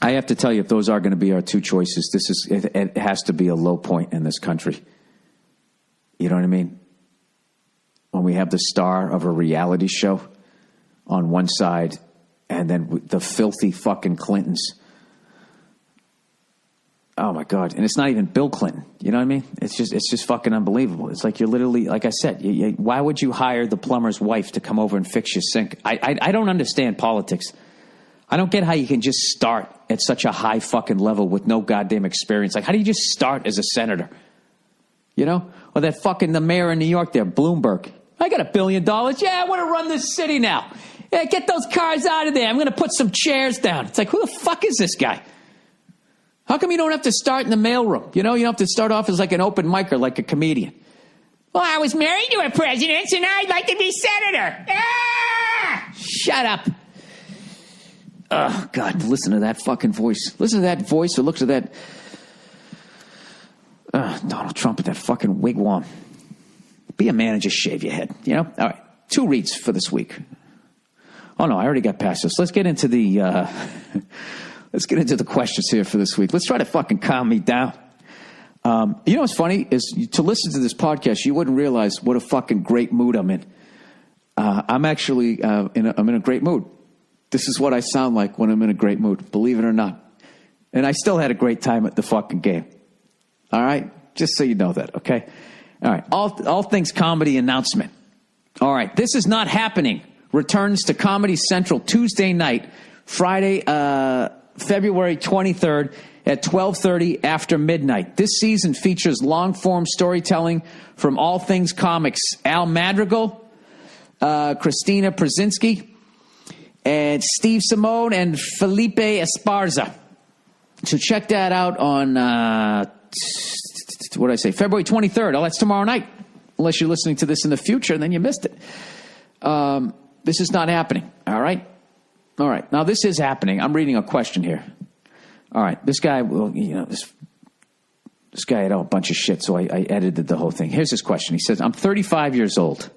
I have to tell you, if those are going to be our two choices, it has to be a low point in this country. You know what I mean? When we have the star of a reality show on one side and then the filthy fucking Clintons. Oh my God. And it's not even Bill Clinton. You know what I mean? It's just fucking unbelievable. It's like you're literally, like I said, why would you hire the plumber's wife to come over and fix your sink? I don't understand politics. I don't get how you can just start at such a high fucking level with no goddamn experience. Like, how do you just start as a senator? You know? Or that fucking, the mayor in New York there, Bloomberg. I got $1 billion. Yeah, I want to run this city now. Yeah, get those cars out of there. I'm going to put some chairs down. It's like, who the fuck is this guy? How come you don't have to start in the mailroom? You don't have to start off as like an open micer, like a comedian. Well, I was married to a president, so now I'd like to be senator. Ah! Shut up. Oh, God, listen to that fucking voice. Listen to that voice or look at that Donald Trump with that fucking wigwam. Be a man and just shave your head, All right, 2 reads for this week. Oh, no, I already got past this. Let's get into the questions here for this week. Let's try to fucking calm me down. What's funny is to listen to this podcast, you wouldn't realize what a fucking great mood I'm in. I'm actually in a great mood. This is what I sound like when I'm in a great mood, believe it or not. And I still had a great time at the fucking game. All right? Just so you know that, okay? All right. All things comedy announcement. All right. This Is Not Happening returns to Comedy Central Tuesday night, Friday, February 23rd at 12:30 after midnight. This season features long-form storytelling from All Things Comics, Al Madrigal, Christina Przinski, and Steve Simone and Felipe Esparza. So check that out on, what did I say, February 23rd. Oh, that's tomorrow night. Unless you're listening to this in the future, then you missed it. This is not happening, all right? All right, now this is happening. I'm reading a question here. All right, this guy, this guy had a bunch of shit, so I edited the whole thing. Here's his question. He says, I'm 35 years old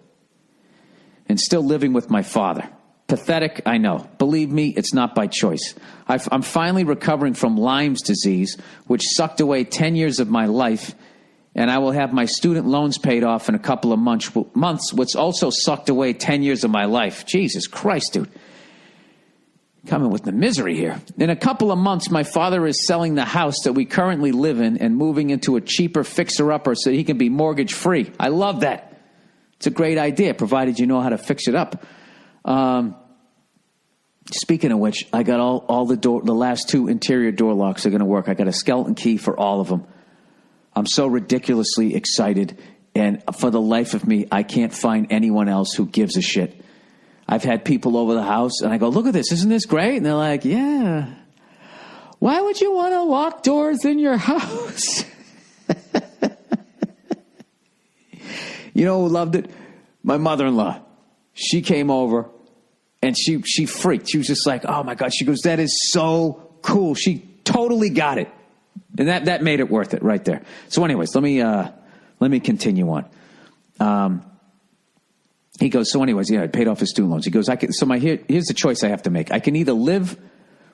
and still living with my father. Pathetic, I know. Believe me, it's not by choice. I'm finally recovering from Lyme's disease, which sucked away 10 years of my life, and I will have my student loans paid off in a couple of months, which also sucked away 10 years of my life. Jesus Christ, dude. Coming with the misery here. In a couple of months, my father is selling the house that we currently live in and moving into a cheaper fixer-upper so he can be mortgage-free. I love that. It's a great idea, provided you know how to fix it up. Speaking of which, I got all the last 2 interior door locks are going to work. I got a skeleton key for all of them. I'm so ridiculously excited, and for the life of me, I can't find anyone else who gives a shit. I've had people over the house, and I go, look at this. Isn't this great? And they're like, yeah. Why would you want to lock doors in your house? You know who loved it? My mother-in-law. She came over, and she freaked. She was just like, oh, my God. She goes, that is so cool. She totally got it. And that made it worth it right there. So anyways, let me continue on. He goes, so anyways, I paid off his student loans. He goes, here's the choice I have to make. I can either live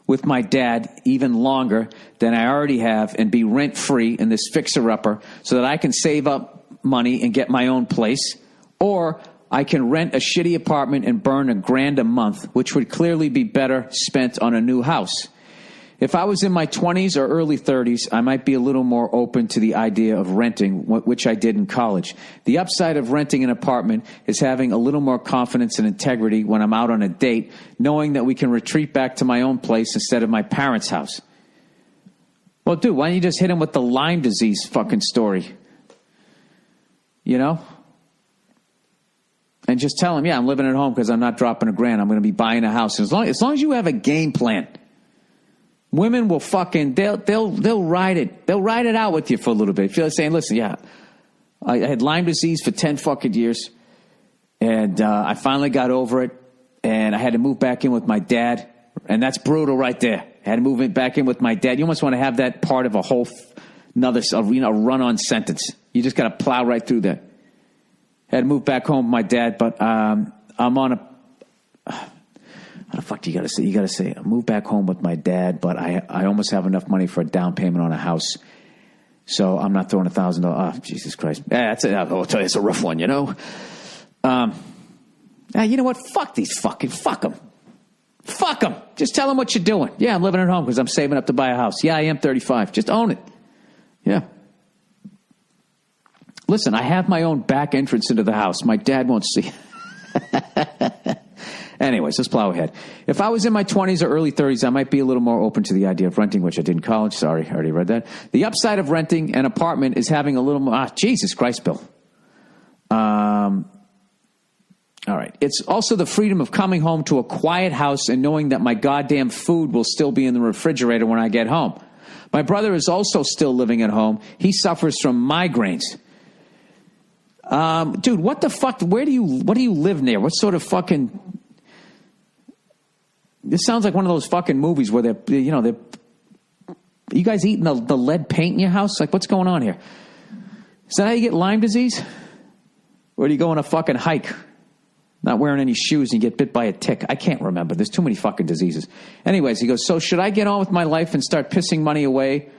with my dad even longer than I already have and be rent-free in this fixer-upper so that I can save up money and get my own place, or I can rent a shitty apartment and burn $1,000 a month, which would clearly be better spent on a new house. If I was in my 20s or early 30s, I might be a little more open to the idea of renting, which I did in college. The upside of renting an apartment is having a little more confidence and integrity when I'm out on a date, knowing that we can retreat back to my own place instead of my parents' house. Well, dude, why don't you just hit him with the Lyme disease fucking story? And just tell him, I'm living at home because I'm not dropping $1,000. I'm going to be buying a house. As long as you have a game plan. Women will fucking, they'll ride it. They'll ride it out with you for a little bit. If you're saying, listen, I had Lyme disease for 10 fucking years, and I finally got over it, and I had to move back in with my dad, and that's brutal right there. I had to move back in with my dad. You almost want to have that part of a whole another run-on sentence. You just got to plow right through that. I had to move back home with my dad, but I'm on a... How the fuck do you got to say? You got to say, I moved back home with my dad, but I almost have enough money for a down payment on a house. So I'm not throwing $1,000. Oh, Jesus Christ. I'll tell you, it's a rough one, You know what? Fuck them. Fuck them. Just tell them what you're doing. Yeah, I'm living at home because I'm saving up to buy a house. Yeah, I am 35. Just own it. Yeah. Listen, I have my own back entrance into the house. My dad won't see. Anyways, let's plow ahead. If I was in my 20s or early 30s, I might be a little more open to the idea of renting, which I did in college. Sorry, I already read that. The upside of renting an apartment is having a little more... Jesus Christ, Bill. All right. It's also the freedom of coming home to a quiet house and knowing that my goddamn food will still be in the refrigerator when I get home. My brother is also still living at home. He suffers from migraines. Dude, what the fuck? What do you live near? What sort of fucking... This sounds like one of those fucking movies where they're you guys eating the lead paint in your house? Like, what's going on here? Is that how you get Lyme disease? Or do you go on a fucking hike, not wearing any shoes, and you get bit by a tick? I can't remember. There's too many fucking diseases. Anyways, he goes, so should I get on with my life and start pissing money away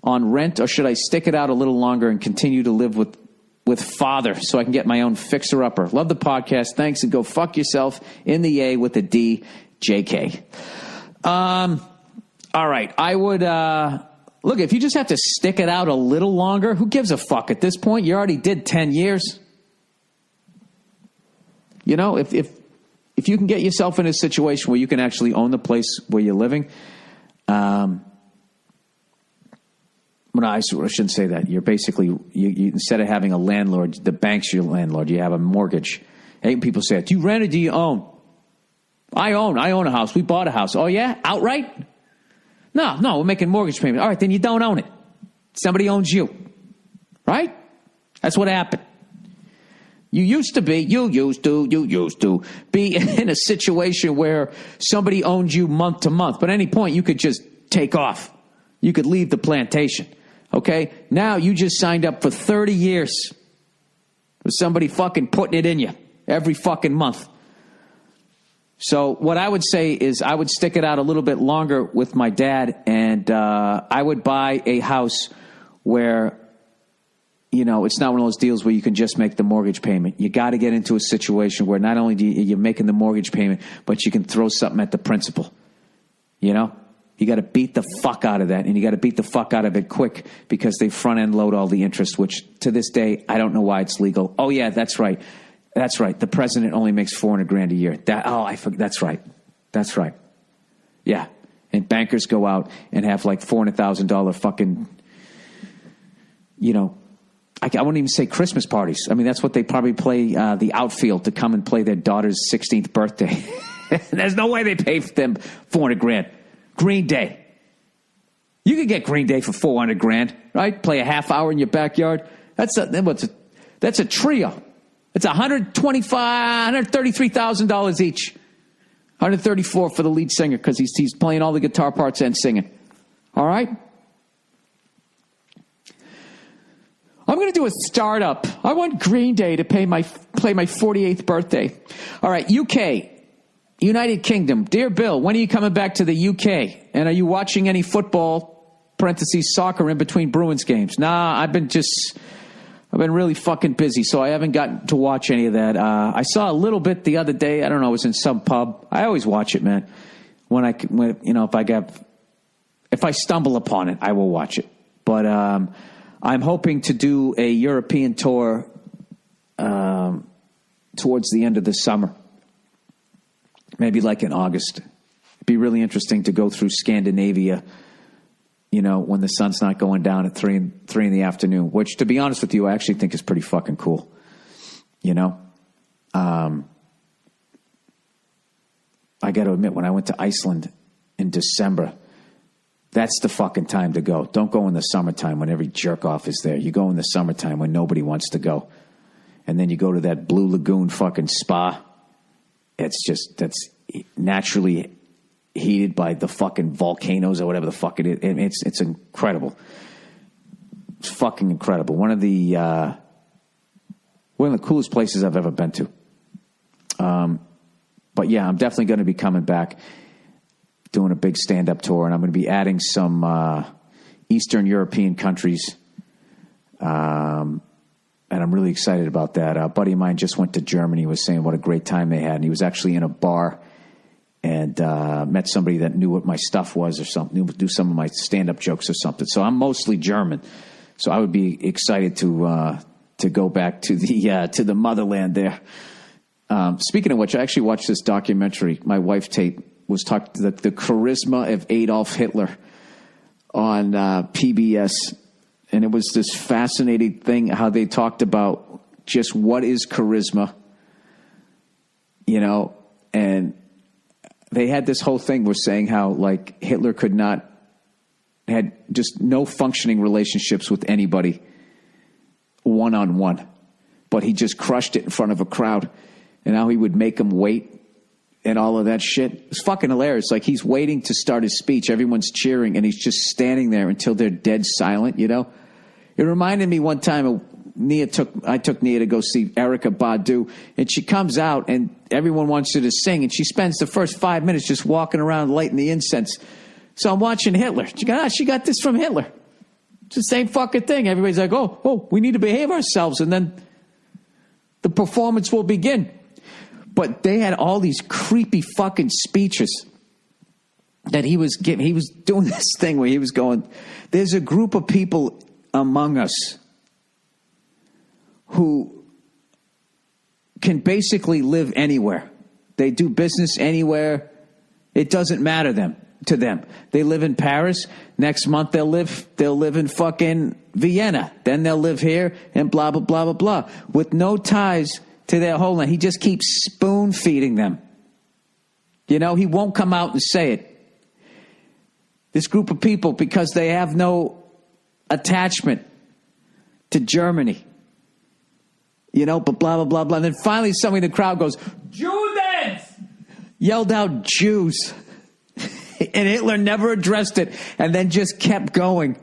on rent, or should I stick it out a little longer and continue to live with father so I can get my own fixer-upper? Love the podcast. Thanks, and go fuck yourself in the A with a D, JK. All right. I would, look, if you just have to stick it out a little longer, who gives a fuck at this point? You already did 10 years. You know, if you can get yourself in a situation where you can actually own the place where you're living, well, no, I shouldn't say that. You're basically, you instead of having a landlord, the bank's your landlord. You have a mortgage. I hate when people say, do you rent or do you own? I own a house. We bought a house. Oh, yeah? Outright? No, we're making mortgage payments. All right, then you don't own it. Somebody owns you. Right? That's what happened. You used to be in a situation where somebody owned you month to month. But at any point, you could just take off. You could leave the plantation. Okay? Now you just signed up for 30 years with somebody fucking putting it in you every fucking month. So what I would say is I would stick it out a little bit longer with my dad, and I would buy a house where, you know, it's not one of those deals where you can just make the mortgage payment. You got to get into a situation where not only you're making the mortgage payment, but you can throw something at the principal. You know? You got to beat the fuck out of that, and you got to beat the fuck out of it quick because they front-end load all the interest, which to this day, I don't know why it's legal. Oh, yeah, that's right. That's right. The president only makes $400,000 a year. I forget. That's right. That's right. Yeah. And bankers go out and have like $400,000 fucking, you know, I wouldn't even say Christmas parties. I mean, that's what they probably play the outfield to come and play their daughter's 16th birthday. There's no way they pay for them $400,000. Green Day. You could get Green Day for $400,000, right? Play a half hour in your backyard. That's a trio. It's $133,000 each. $134 for the lead singer because he's playing all the guitar parts and singing. All right? I'm going to do a startup. I want Green Day to play my 48th birthday. All right, UK, United Kingdom. Dear Bill, when are you coming back to the UK? And are you watching any football, parentheses, soccer in between Bruins games? Nah, I've been really fucking busy, so I haven't gotten to watch any of that. I saw a little bit the other day. I don't know. It was in some pub. I always watch it, man. If I stumble upon it, I will watch it. But I'm hoping to do a European tour towards the end of the summer, maybe like in August. It'd be really interesting to go through Scandinavia, you know, when the sun's not going down at 3 in the afternoon, which, to be honest with you, I actually think is pretty fucking cool. You know? I got to admit, when I went to Iceland in December, that's the fucking time to go. Don't go in the summertime when every jerk-off is there. You go in the summertime when nobody wants to go. And then you go to that Blue Lagoon fucking spa. That's naturally heated by the fucking volcanoes or whatever the fuck it is. It's incredible. It's fucking incredible. One of the coolest places I've ever been to. But yeah, I'm definitely going to be coming back, doing a big stand-up tour, and I'm going to be adding some Eastern European countries. And I'm really excited about that. A buddy of mine just went to Germany, was saying what a great time they had, and he was actually in a bar and met somebody that knew what my stuff was or something, do some of my stand-up jokes or something. So I'm mostly German. So I would be excited to go back to the motherland there. Speaking of which, I actually watched this documentary. My wife, Tate, was talking the charisma of Adolf Hitler on PBS. And it was this fascinating thing how they talked about just what is charisma, you know, and they had this whole thing where saying how, like, Hitler could not had just no functioning relationships with anybody one-on-one. But he just crushed it in front of a crowd. And now he would make them wait and all of that shit. It's fucking hilarious. Like, he's waiting to start his speech. Everyone's cheering, and he's just standing there until they're dead silent, you know? It reminded me one time of I took Nia to go see Erykah Badu, and she comes out, and everyone wants her to sing, and she spends the first 5 minutes just walking around lighting the incense. So I'm watching Hitler. She got this from Hitler. It's the same fucking thing. Everybody's like, oh, we need to behave ourselves, and then the performance will begin. But they had all these creepy fucking speeches that he was giving. He was doing this thing where he was going, there's a group of people among us who can basically live anywhere. They do business anywhere. It doesn't matter to them. They live in Paris. Next month they'll live in fucking Vienna. Then they'll live here and blah, blah, blah, blah, blah. With no ties to their homeland. He just keeps spoon feeding them. You know, he won't come out and say it. This group of people, because they have no attachment to Germany. You know, but blah, blah, blah, blah. And then finally somebody in the crowd goes, Jews! Yelled out Jews. And Hitler never addressed it and then just kept going.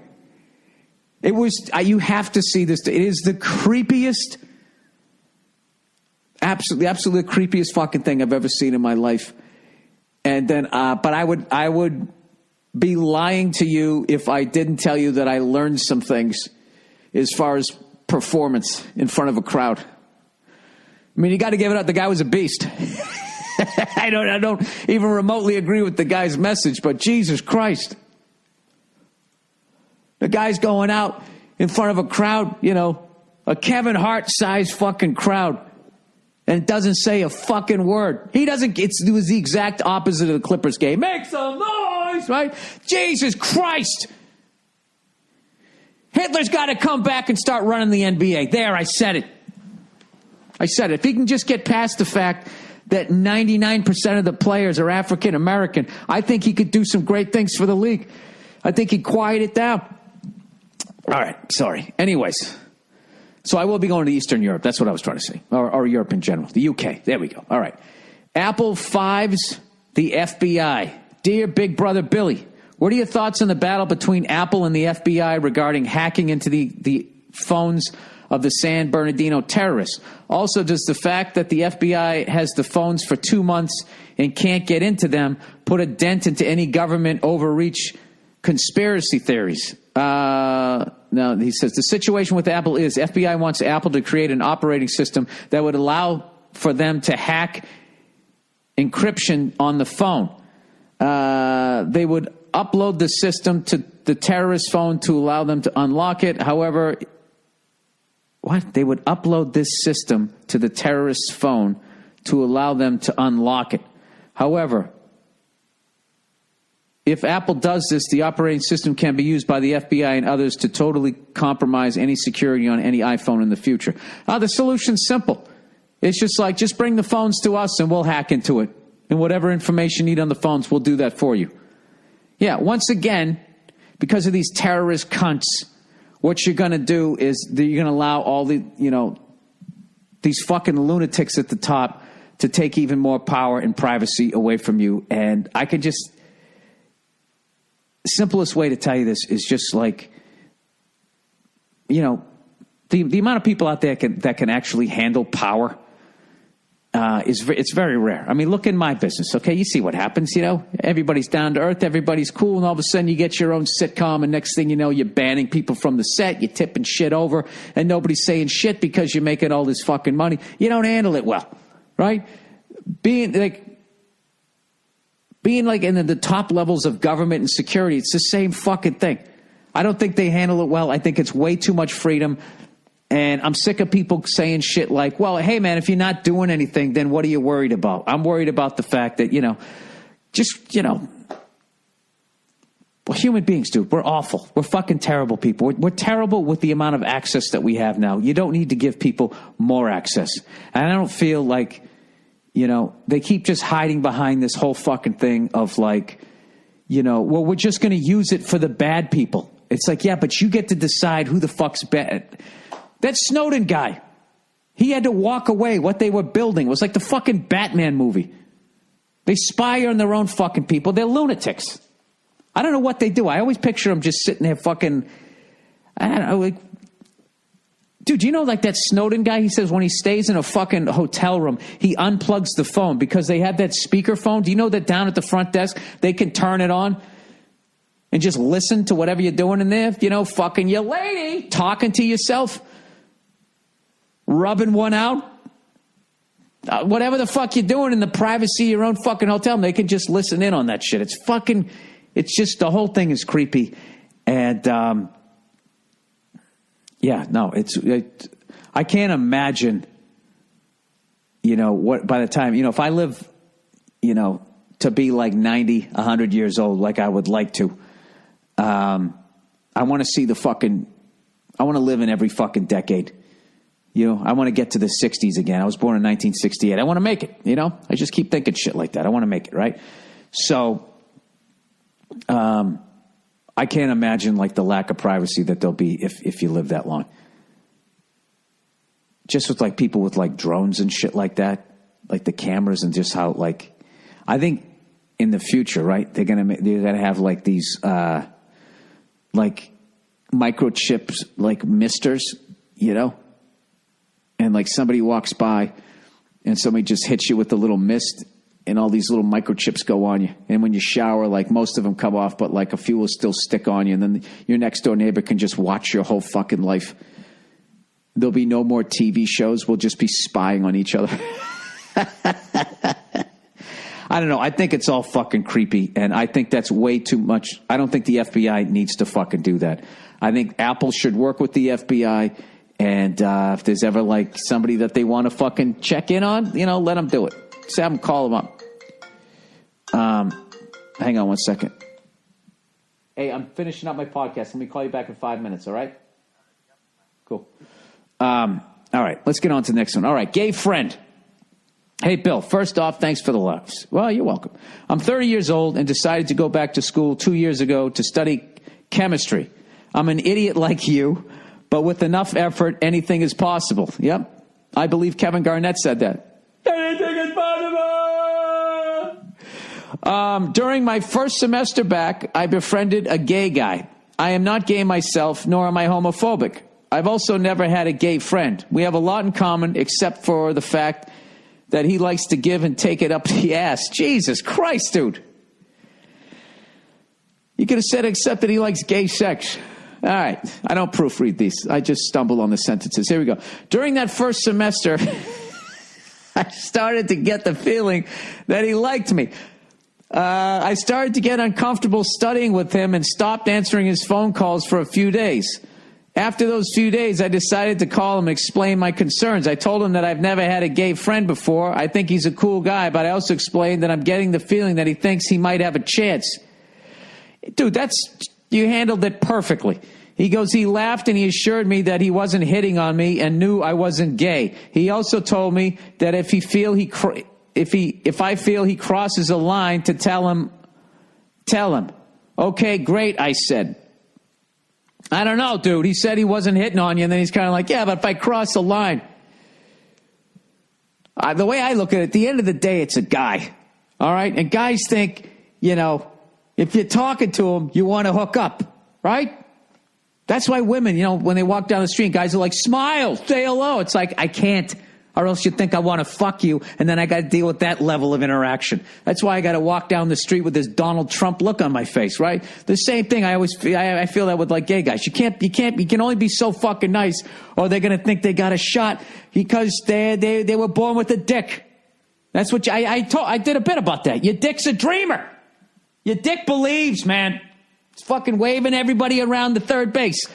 It was, you have to see this. It is the creepiest, absolutely creepiest fucking thing I've ever seen in my life. And then, but I would be lying to you if I didn't tell you that I learned some things as far as performance in front of a crowd. I mean, you got to give it up. The guy was a beast. I don't even remotely agree with the guy's message, but Jesus Christ. The guy's going out in front of a crowd, you know, a Kevin Hart-sized fucking crowd, and doesn't say a fucking word. It was the exact opposite of the Clippers game. Make some noise, right? Jesus Christ. Hitler's got to come back and start running the NBA. There, I said it. If he can just get past the fact that 99% of the players are African American, I think he could do some great things for the league. I think he'd quiet it down. All right, sorry. Anyways, so I will be going to Eastern Europe. That's what I was trying to say. Or Europe in general. The UK. There we go. All right. Apple fives the FBI. Dear Big Brother Billy, what are your thoughts on the battle between Apple and the FBI regarding hacking into the phones of the San Bernardino terrorists? Also, does the fact that the FBI has the phones for 2 months and can't get into them put a dent into any government overreach conspiracy theories? No, he says the situation with Apple is FBI wants Apple to create an operating system that would allow for them to hack encryption on the phone. They would upload the system to the terrorist phone to allow them to unlock it. However, they would upload this system to the terrorist's phone to allow them to unlock it. However, if Apple does this, the operating system can be used by the FBI and others to totally compromise any security on any iPhone in the future. The solution's simple. It's just bring the phones to us and we'll hack into it. And whatever information you need on the phones, we'll do that for you. Yeah, once again, because of these terrorist cunts, what you're going to do is you're going to allow all the, these fucking lunatics at the top to take even more power and privacy away from you. And I could just, simplest way to tell you this is just like, the amount of people out there that can actually handle power it's very rare. I mean, look in my business, okay? You see what happens, Everybody's down to earth, everybody's cool, and all of a sudden you get your own sitcom, and next thing you know, you're banning people from the set, you're tipping shit over, and nobody's saying shit because you're making all this fucking money. You don't handle it well, right? Being like in the top levels of government and security, it's the same fucking thing. I don't think they handle it well. I think it's way too much freedom. And I'm sick of people saying shit like, well, hey, man, if you're not doing anything, then what are you worried about? I'm worried about the fact that, well, human beings, dude, we're awful. We're fucking terrible people. We're terrible with the amount of access that we have now. You don't need to give people more access. And I don't feel like, they keep just hiding behind this whole fucking thing of like, well, we're just going to use it for the bad people. It's like, yeah, but you get to decide who the fuck's bad. That Snowden guy, he had to walk away. What they were building was like the fucking Batman movie. They spy on their own fucking people. They're lunatics. I don't know what they do. I always picture them just sitting there fucking, I don't know, like, dude, you know, like that Snowden guy, he says when he stays in a fucking hotel room, he unplugs the phone because they have that speaker phone. Do you know that down at the front desk, they can turn it on and just listen to whatever you're doing in there? Fucking your lady, talking to yourself, rubbing one out. Whatever the fuck you're doing in the privacy of your own fucking hotel, they can just listen in on that shit. It's just, the whole thing is creepy. And, I can't imagine, what, by the time, if I live, to be like 90, 100 years old, like I would like to, I want to see I want to live in every fucking decade. I want to get to the 60s again. I was born in 1968. I want to make it, I just keep thinking shit like that. I want to make it, right? So, I can't imagine like the lack of privacy that there'll be if you live that long. Just with like people with like drones and shit like that, like the cameras and just how like, I think in the future, right? They're gonna have like these like microchips, like misters, and like somebody walks by and somebody just hits you with a little mist. And all these little microchips go on you. And when you shower, like most of them come off, but like a few will still stick on you. And then your next door neighbor can just watch your whole fucking life. There'll be no more TV shows. We'll just be spying on each other. I don't know. I think it's all fucking creepy. And I think that's way too much. I don't think the FBI needs to fucking do that. I think Apple should work with the FBI. And if there's ever like somebody that they want to fucking check in on, let them do it. Just have them call them up. Hang on one second. Hey, I'm finishing up my podcast. Let me call you back in 5 minutes, all right? Cool. All right, let's get on to the next one. All right, gay friend. Hey, Bill, first off, thanks for the laughs. Well, you're welcome. I'm 30 years old and decided to go back to school 2 years ago to study chemistry. I'm an idiot like you, but with enough effort, anything is possible. Yep. I believe Kevin Garnett said that. Anything is possible. During my first semester back, I befriended a gay guy. I am not gay myself, nor am I homophobic. I've also never had a gay friend. We have a lot in common, except for the fact that he likes to give and take it up the ass. Jesus Christ, dude. You could have said except that he likes gay sex. All right. I don't proofread these. I just stumble on the sentences. Here we go. During that first semester, I started to get the feeling that he liked me. I started to get uncomfortable studying with him and stopped answering his phone calls for a few days. After those few days, I decided to call him and explain my concerns. I told him that I've never had a gay friend before. I think he's a cool guy, but I also explained that I'm getting the feeling that he thinks he might have a chance. Dude, you handled it perfectly. He goes, he laughed and he assured me that he wasn't hitting on me and knew I wasn't gay. He also told me that if I feel he crosses a line to tell him. Okay, great, I said. I don't know, dude. He said he wasn't hitting on you, and then he's kind of like, yeah, but if I cross the line. The way I look at it, at the end of the day, it's a guy. All right? And guys think, if you're talking to them, you want to hook up, right? That's why women, when they walk down the street, guys are like, smile, say hello. It's like, I can't, or else you think I want to fuck you, and then I got to deal with that level of interaction. That's why I got to walk down the street with this Donald Trump look on my face, right? The same thing. I feel that with like gay guys. You can only be so fucking nice, or they're going to think they got a shot because they were born with a dick. That's what I did a bit about that. Your dick's a dreamer. Your dick believes, man. It's fucking waving everybody around the third base.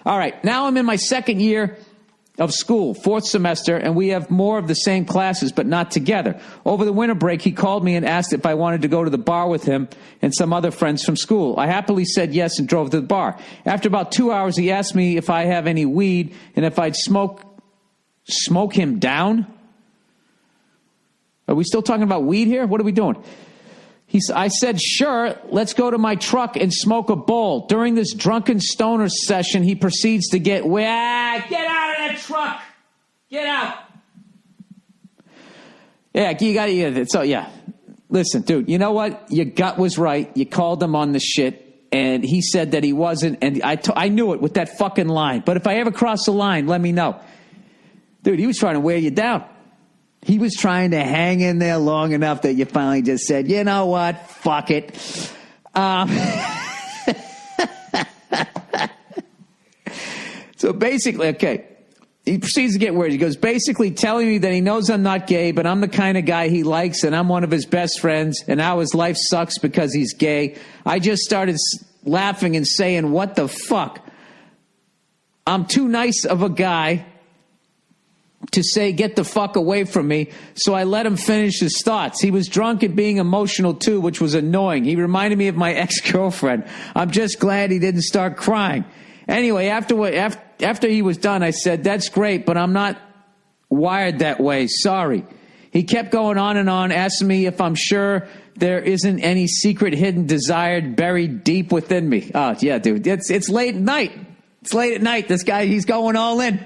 All right, now I'm in my second year of school, fourth semester, and we have more of the same classes, but not together. Over the winter break, he called me and asked if I wanted to go to the bar with him and some other friends from school. I happily said yes and drove to the bar. After about 2 hours, he asked me if I have any weed and if I'd smoke him down. Are we still talking about weed here? What are we doing? I said, sure, let's go to my truck and smoke a bowl. During this drunken stoner session, he proceeds to get out of that truck. Get out. Yeah, you got to, so yeah. Listen, dude, you know what? Your gut was right. You called him on the shit, and he said that he wasn't, and I knew it with that fucking line. But if I ever cross the line, let me know. Dude, he was trying to wear you down. He was trying to hang in there long enough that you finally just said, you know what? Fuck it. So basically, okay, he proceeds to get weird. He goes, basically telling me that he knows I'm not gay, but I'm the kind of guy he likes, and I'm one of his best friends, and how his life sucks because he's gay. I just started laughing and saying, what the fuck? I'm too nice of a guy to say, get the fuck away from me. So I let him finish his thoughts. He was drunk and being emotional too, which was annoying. He reminded me of my ex-girlfriend. I'm just glad he didn't start crying. Anyway, after he was done, I said, that's great, but I'm not wired that way. Sorry. He kept going on and on, asking me if I'm sure there isn't any secret hidden desire buried deep within me. Oh, yeah, dude. It's late at night. It's late at night. This guy, he's going all in.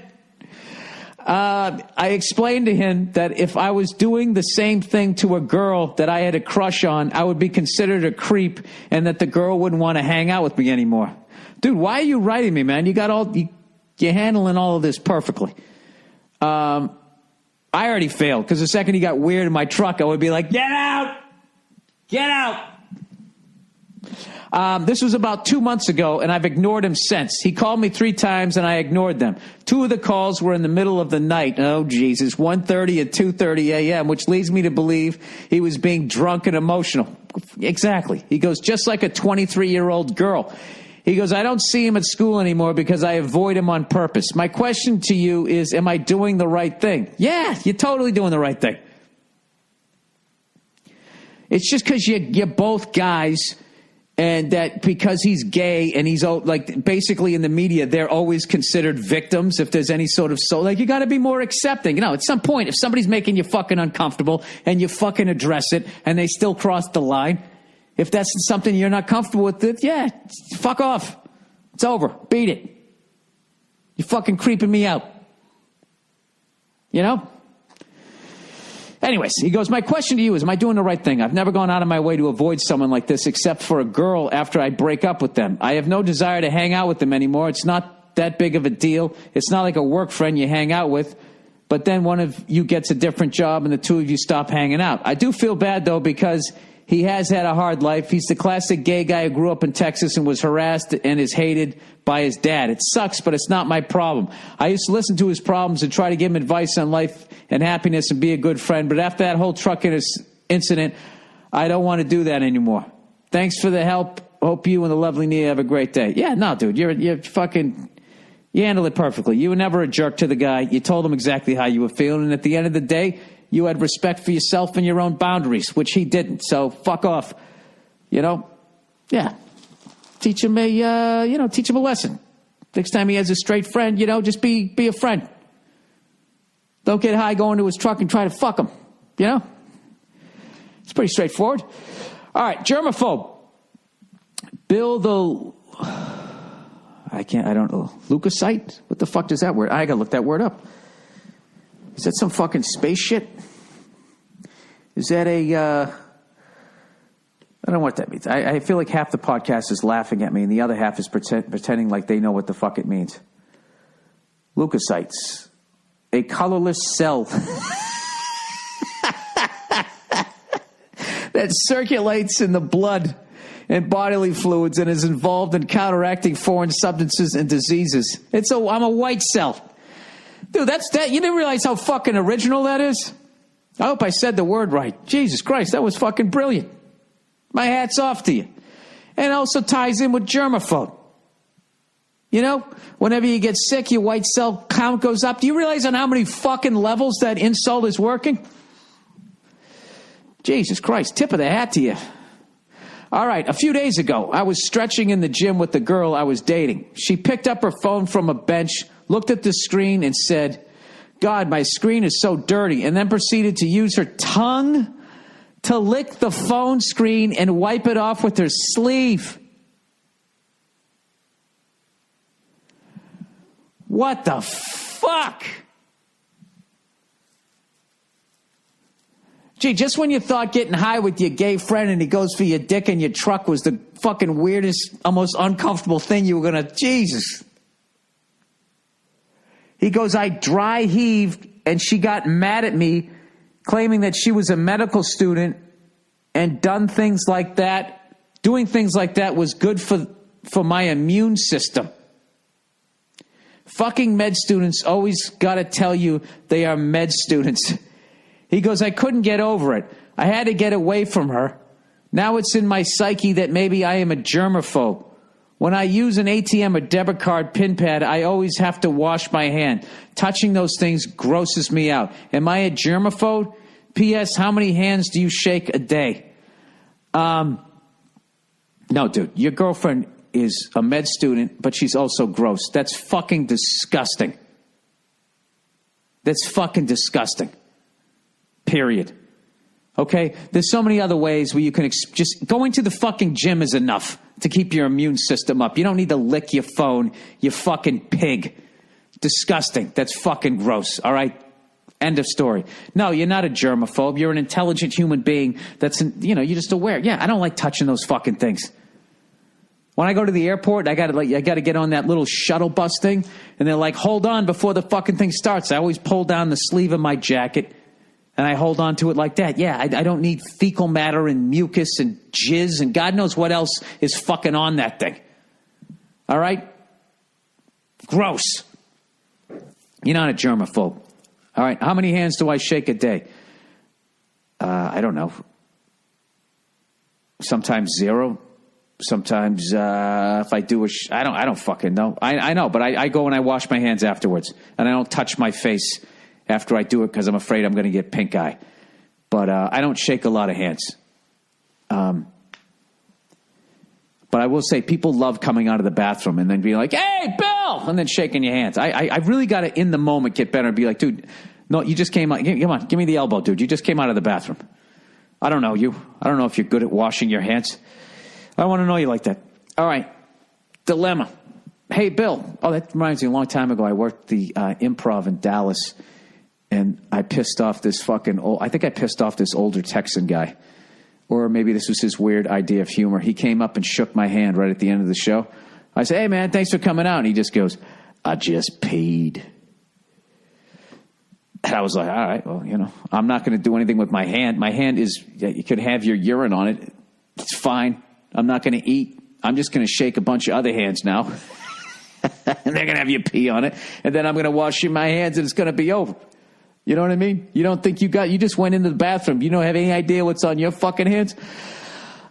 I explained to him that if I was doing the same thing to a girl that I had a crush on, I would be considered a creep, and that the girl wouldn't want to hang out with me anymore. Dude, why are you writing me, man? You're handling all of this perfectly. I already failed, because the second he got weird in my truck, I would be like, get out! Get out! This was about 2 months ago, and I've ignored him since. He called me 3 times, and I ignored them. 2 of the calls were in the middle of the night. Oh, Jesus. 1:30 and 2:30 a.m., which leads me to believe he was being drunk and emotional. Exactly. He goes, just like a 23-year-old girl. He goes, I don't see him at school anymore because I avoid him on purpose. My question to you is, am I doing the right thing? Yeah, you're totally doing the right thing. It's just because you're both guys, and that because he's gay and he's like basically in the media, they're always considered victims if there's any sort of you got to be more accepting. You know, at some point, if somebody's making you fucking uncomfortable and you fucking address it and they still cross the line, if that's something you're not comfortable with, yeah, fuck off. It's over. Beat it. You're fucking creeping me out. You know? Anyways, he goes, my question to you is, am I doing the right thing? I've never gone out of my way to avoid someone like this except for a girl after I break up with them. I have no desire to hang out with them anymore. It's not that big of a deal. It's not like a work friend you hang out with, but then one of you gets a different job and the two of you stop hanging out. I do feel bad, though, because he has had a hard life. He's the classic gay guy who grew up in Texas and was harassed and is hated by his dad. It sucks, but it's not my problem. I used to listen to his problems and try to give him advice on life and happiness and be a good friend. But after that whole truck incident, I don't want to do that anymore. Thanks for the help. Hope you and the lovely Nia have a great day. Yeah, no, dude, you handled it perfectly. You were never a jerk to the guy. You told him exactly how you were feeling. And at the end of the day, you had respect for yourself and your own boundaries, which he didn't. So fuck off. You know? Yeah. Teach him a lesson. Next time he has a straight friend, just be a friend. Don't get high, go into his truck and try to fuck him. You know? It's pretty straightforward. All right, germaphobe. Bill I don't know. Leukocyte? What the fuck does that word? I gotta look that word up. Is that some fucking space shit? Is that I don't know what that means. I feel like half the podcast is laughing at me and the other half is pretending like they know what the fuck it means. Leukocytes. A colorless cell that circulates in the blood and bodily fluids and is involved in counteracting foreign substances and diseases. I'm a white cell. Dude, you didn't realize how fucking original that is? I hope I said the word right. Jesus Christ, that was fucking brilliant. My hat's off to you. And it also ties in with germaphobe. You know, whenever you get sick, your white cell count goes up. Do you realize on how many fucking levels that insult is working? Jesus Christ, tip of the hat to you. All right, a few days ago, I was stretching in the gym with the girl I was dating. She picked up her phone from a bench, looked at the screen, and said, God, my screen is so dirty, and then proceeded to use her tongue to lick the phone screen and wipe it off with her sleeve. What the fuck? Gee, just when you thought getting high with your gay friend and he goes for your dick in your truck was the fucking weirdest, almost uncomfortable thing you were going to... Jesus. He goes, I dry heaved and she got mad at me, claiming that she was a medical student and doing things like that was good for my immune system. Fucking med students always got to tell you they are med students. He goes, I couldn't get over it. I had to get away from her. Now it's in my psyche that maybe I am a germaphobe. When I use an ATM or debit card pin pad, I always have to wash my hand. Touching those things grosses me out. Am I a germaphobe? P.S. How many hands do you shake a day? No, dude. Your girlfriend is a med student, but she's also gross. That's fucking disgusting. That's fucking disgusting. Period. Okay? There's so many other ways where you can just going to the fucking gym is enough to keep your immune system up. You don't need to lick your phone, you fucking pig. Disgusting. That's fucking gross. All right? End of story. No, you're not a germaphobe. You're an intelligent human being that's, you're just aware. Yeah, I don't like touching those fucking things. When I go to the airport, I got to get on that little shuttle bus thing, and they're like, hold on before the fucking thing starts. I always pull down the sleeve of my jacket, and I hold on to it like that. Yeah, I don't need fecal matter and mucus and jizz and God knows what else is fucking on that thing. All right? Gross. You're not a germaphobe. All right, how many hands do I shake a day? I don't know. Sometimes 0. Sometimes if I do I don't fucking know. I know, but I go and I wash my hands afterwards, and I don't touch my face after I do it because I'm afraid I'm going to get pink eye. But I don't shake a lot of hands. But I will say people love coming out of the bathroom and then being like, hey, Bill, and then shaking your hands. I really got to, in the moment, get better and be like, dude, no, you just came out. Come on, give me the elbow, dude. You just came out of the bathroom. I don't know you. I don't know if you're good at washing your hands. I want to know you like that. All right. Dilemma. Hey, Bill. Oh, that reminds me, a long time ago, I worked the Improv in Dallas, and I pissed off this older Texan guy. Or maybe this was his weird idea of humor. He came up and shook my hand right at the end of the show. I said, hey, man, thanks for coming out. And he just goes, I just peed. And I was like, all right, well, I'm not going to do anything with my hand. My hand is, you could have your urine on it. It's fine. I'm not going to eat. I'm just going to shake a bunch of other hands now. And they're going to have you pee on it. And then I'm going to wash my hands and it's going to be over. You know what I mean? You don't think you just went into the bathroom. You don't have any idea what's on your fucking hands?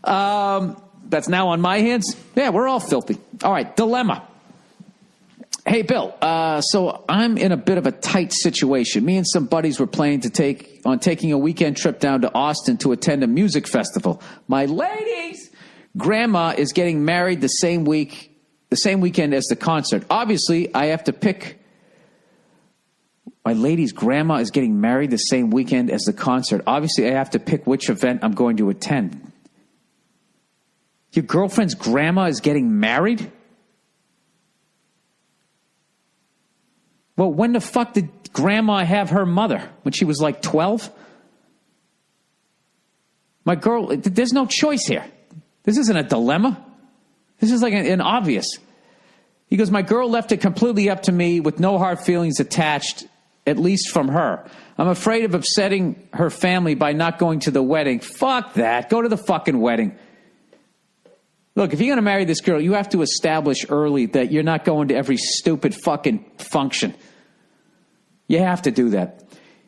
That's now on my hands? Yeah, we're all filthy. All right, dilemma. Hey, Bill, so I'm in a bit of a tight situation. Me and some buddies were planning taking a weekend trip down to Austin to attend a music festival. My lady's grandma is getting married the same weekend as the concert. Obviously, I have to pick... My lady's grandma is getting married the same weekend as the concert. Obviously, I have to pick which event I'm going to attend. Your girlfriend's grandma is getting married? Well, when the fuck did grandma have her mother? When she was like 12? My girl, there's no choice here. This isn't a dilemma. This is like an obvious. He goes, my girl left it completely up to me with no hard feelings attached, at least from her. I'm afraid of upsetting her family by not going to the wedding. Fuck that. Go to the fucking wedding. Look, if you're going to marry this girl, you have to establish early that you're not going to every stupid fucking function. You have to do that.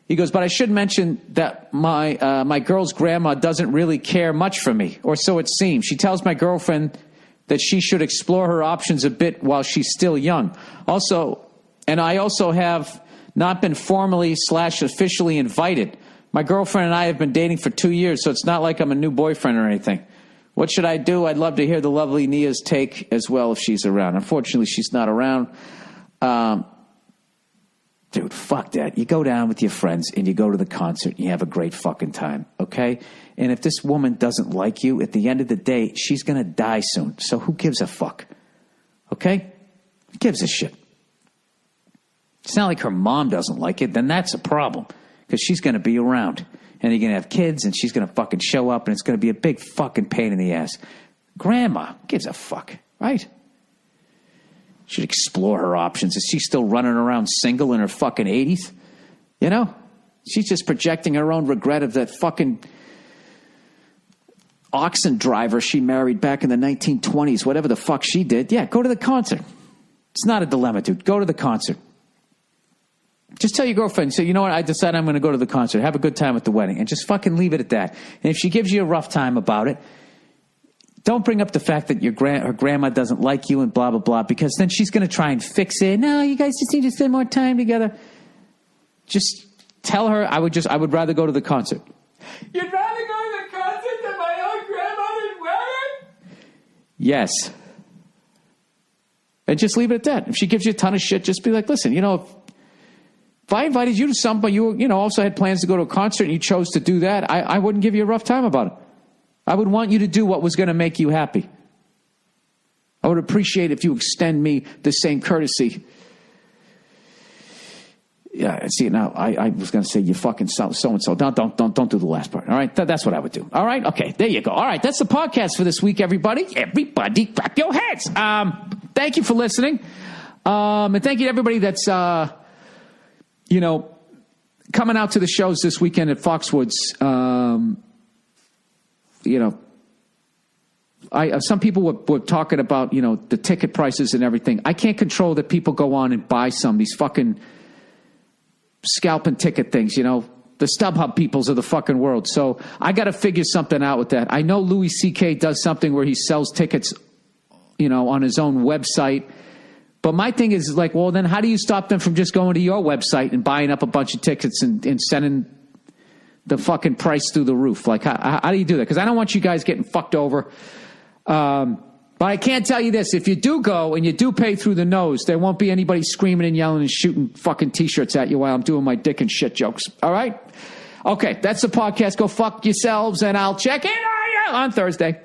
He goes, but I should mention that my girl's grandma doesn't really care much for me, or so it seems. She tells my girlfriend that she should explore her options a bit while she's still young. I also have not been formally/officially invited. My girlfriend and I have been dating for 2 years, so it's not like I'm a new boyfriend or anything. What should I do? I'd love to hear the lovely Nia's take as well if she's around. Unfortunately, she's not around. Dude, fuck that. You go down with your friends and you go to the concert and you have a great fucking time, okay? okay? And if this woman doesn't like you, at the end of the day, she's going to die soon. So who gives a fuck? Okay? Who gives a shit? It's not like her mom doesn't like it. Then that's a problem because she's going to be around. And you're going to have kids and she's going to fucking show up and it's going to be a big fucking pain in the ass. Grandma gives a fuck, right? Should explore her options. Is she still running around single in her fucking 80s? You know? She's just projecting her own regret of that fucking oxen driver she married back in the 1920s, whatever the fuck she did. Yeah, go to the concert. It's not a dilemma, dude. Go to the concert. Just tell your girlfriend, say, you know what, I decided I'm going to go to the concert. Have a good time at the wedding. And just fucking leave it at that. And if she gives you a rough time about it, don't bring up the fact that her grandma doesn't like you and blah, blah, blah, because then she's going to try and fix it. No, you guys just need to spend more time together. Just tell her I would rather go to the concert. You'd rather go to the concert than my own grandmother's wedding? Yes. And just leave it at that. If she gives you a ton of shit, just be like, listen, you know, if I invited you to something, but you also had plans to go to a concert and you chose to do that, I wouldn't give you a rough time about it. I would want you to do what was going to make you happy. I would appreciate if you extend me the same courtesy. Yeah, see, now, I was going to say you fucking so-and-so. Don't do the last part, all right? That's what I would do, all right? Okay, there you go. All right, that's the podcast for this week, everybody. Everybody clap your hands. Thank you for listening. And thank you to everybody that's, coming out to the shows this weekend at Foxwoods. Some people were talking about, the ticket prices and everything. I can't control that people go on and buy these fucking scalping ticket things, the StubHub peoples of the fucking world. So I got to figure something out with that. I know Louis C.K. does something where he sells tickets, on his own website. But my thing is like, well, then how do you stop them from just going to your website and buying up a bunch of tickets and sending the fucking price through the roof? Like, how do you do that? Because I don't want you guys getting fucked over. But I can't tell you this. If you do go and you do pay through the nose, there won't be anybody screaming and yelling and shooting fucking T-shirts at you while I'm doing my dick and shit jokes. All right? Okay, that's the podcast. Go fuck yourselves, and I'll check in on you on Thursday.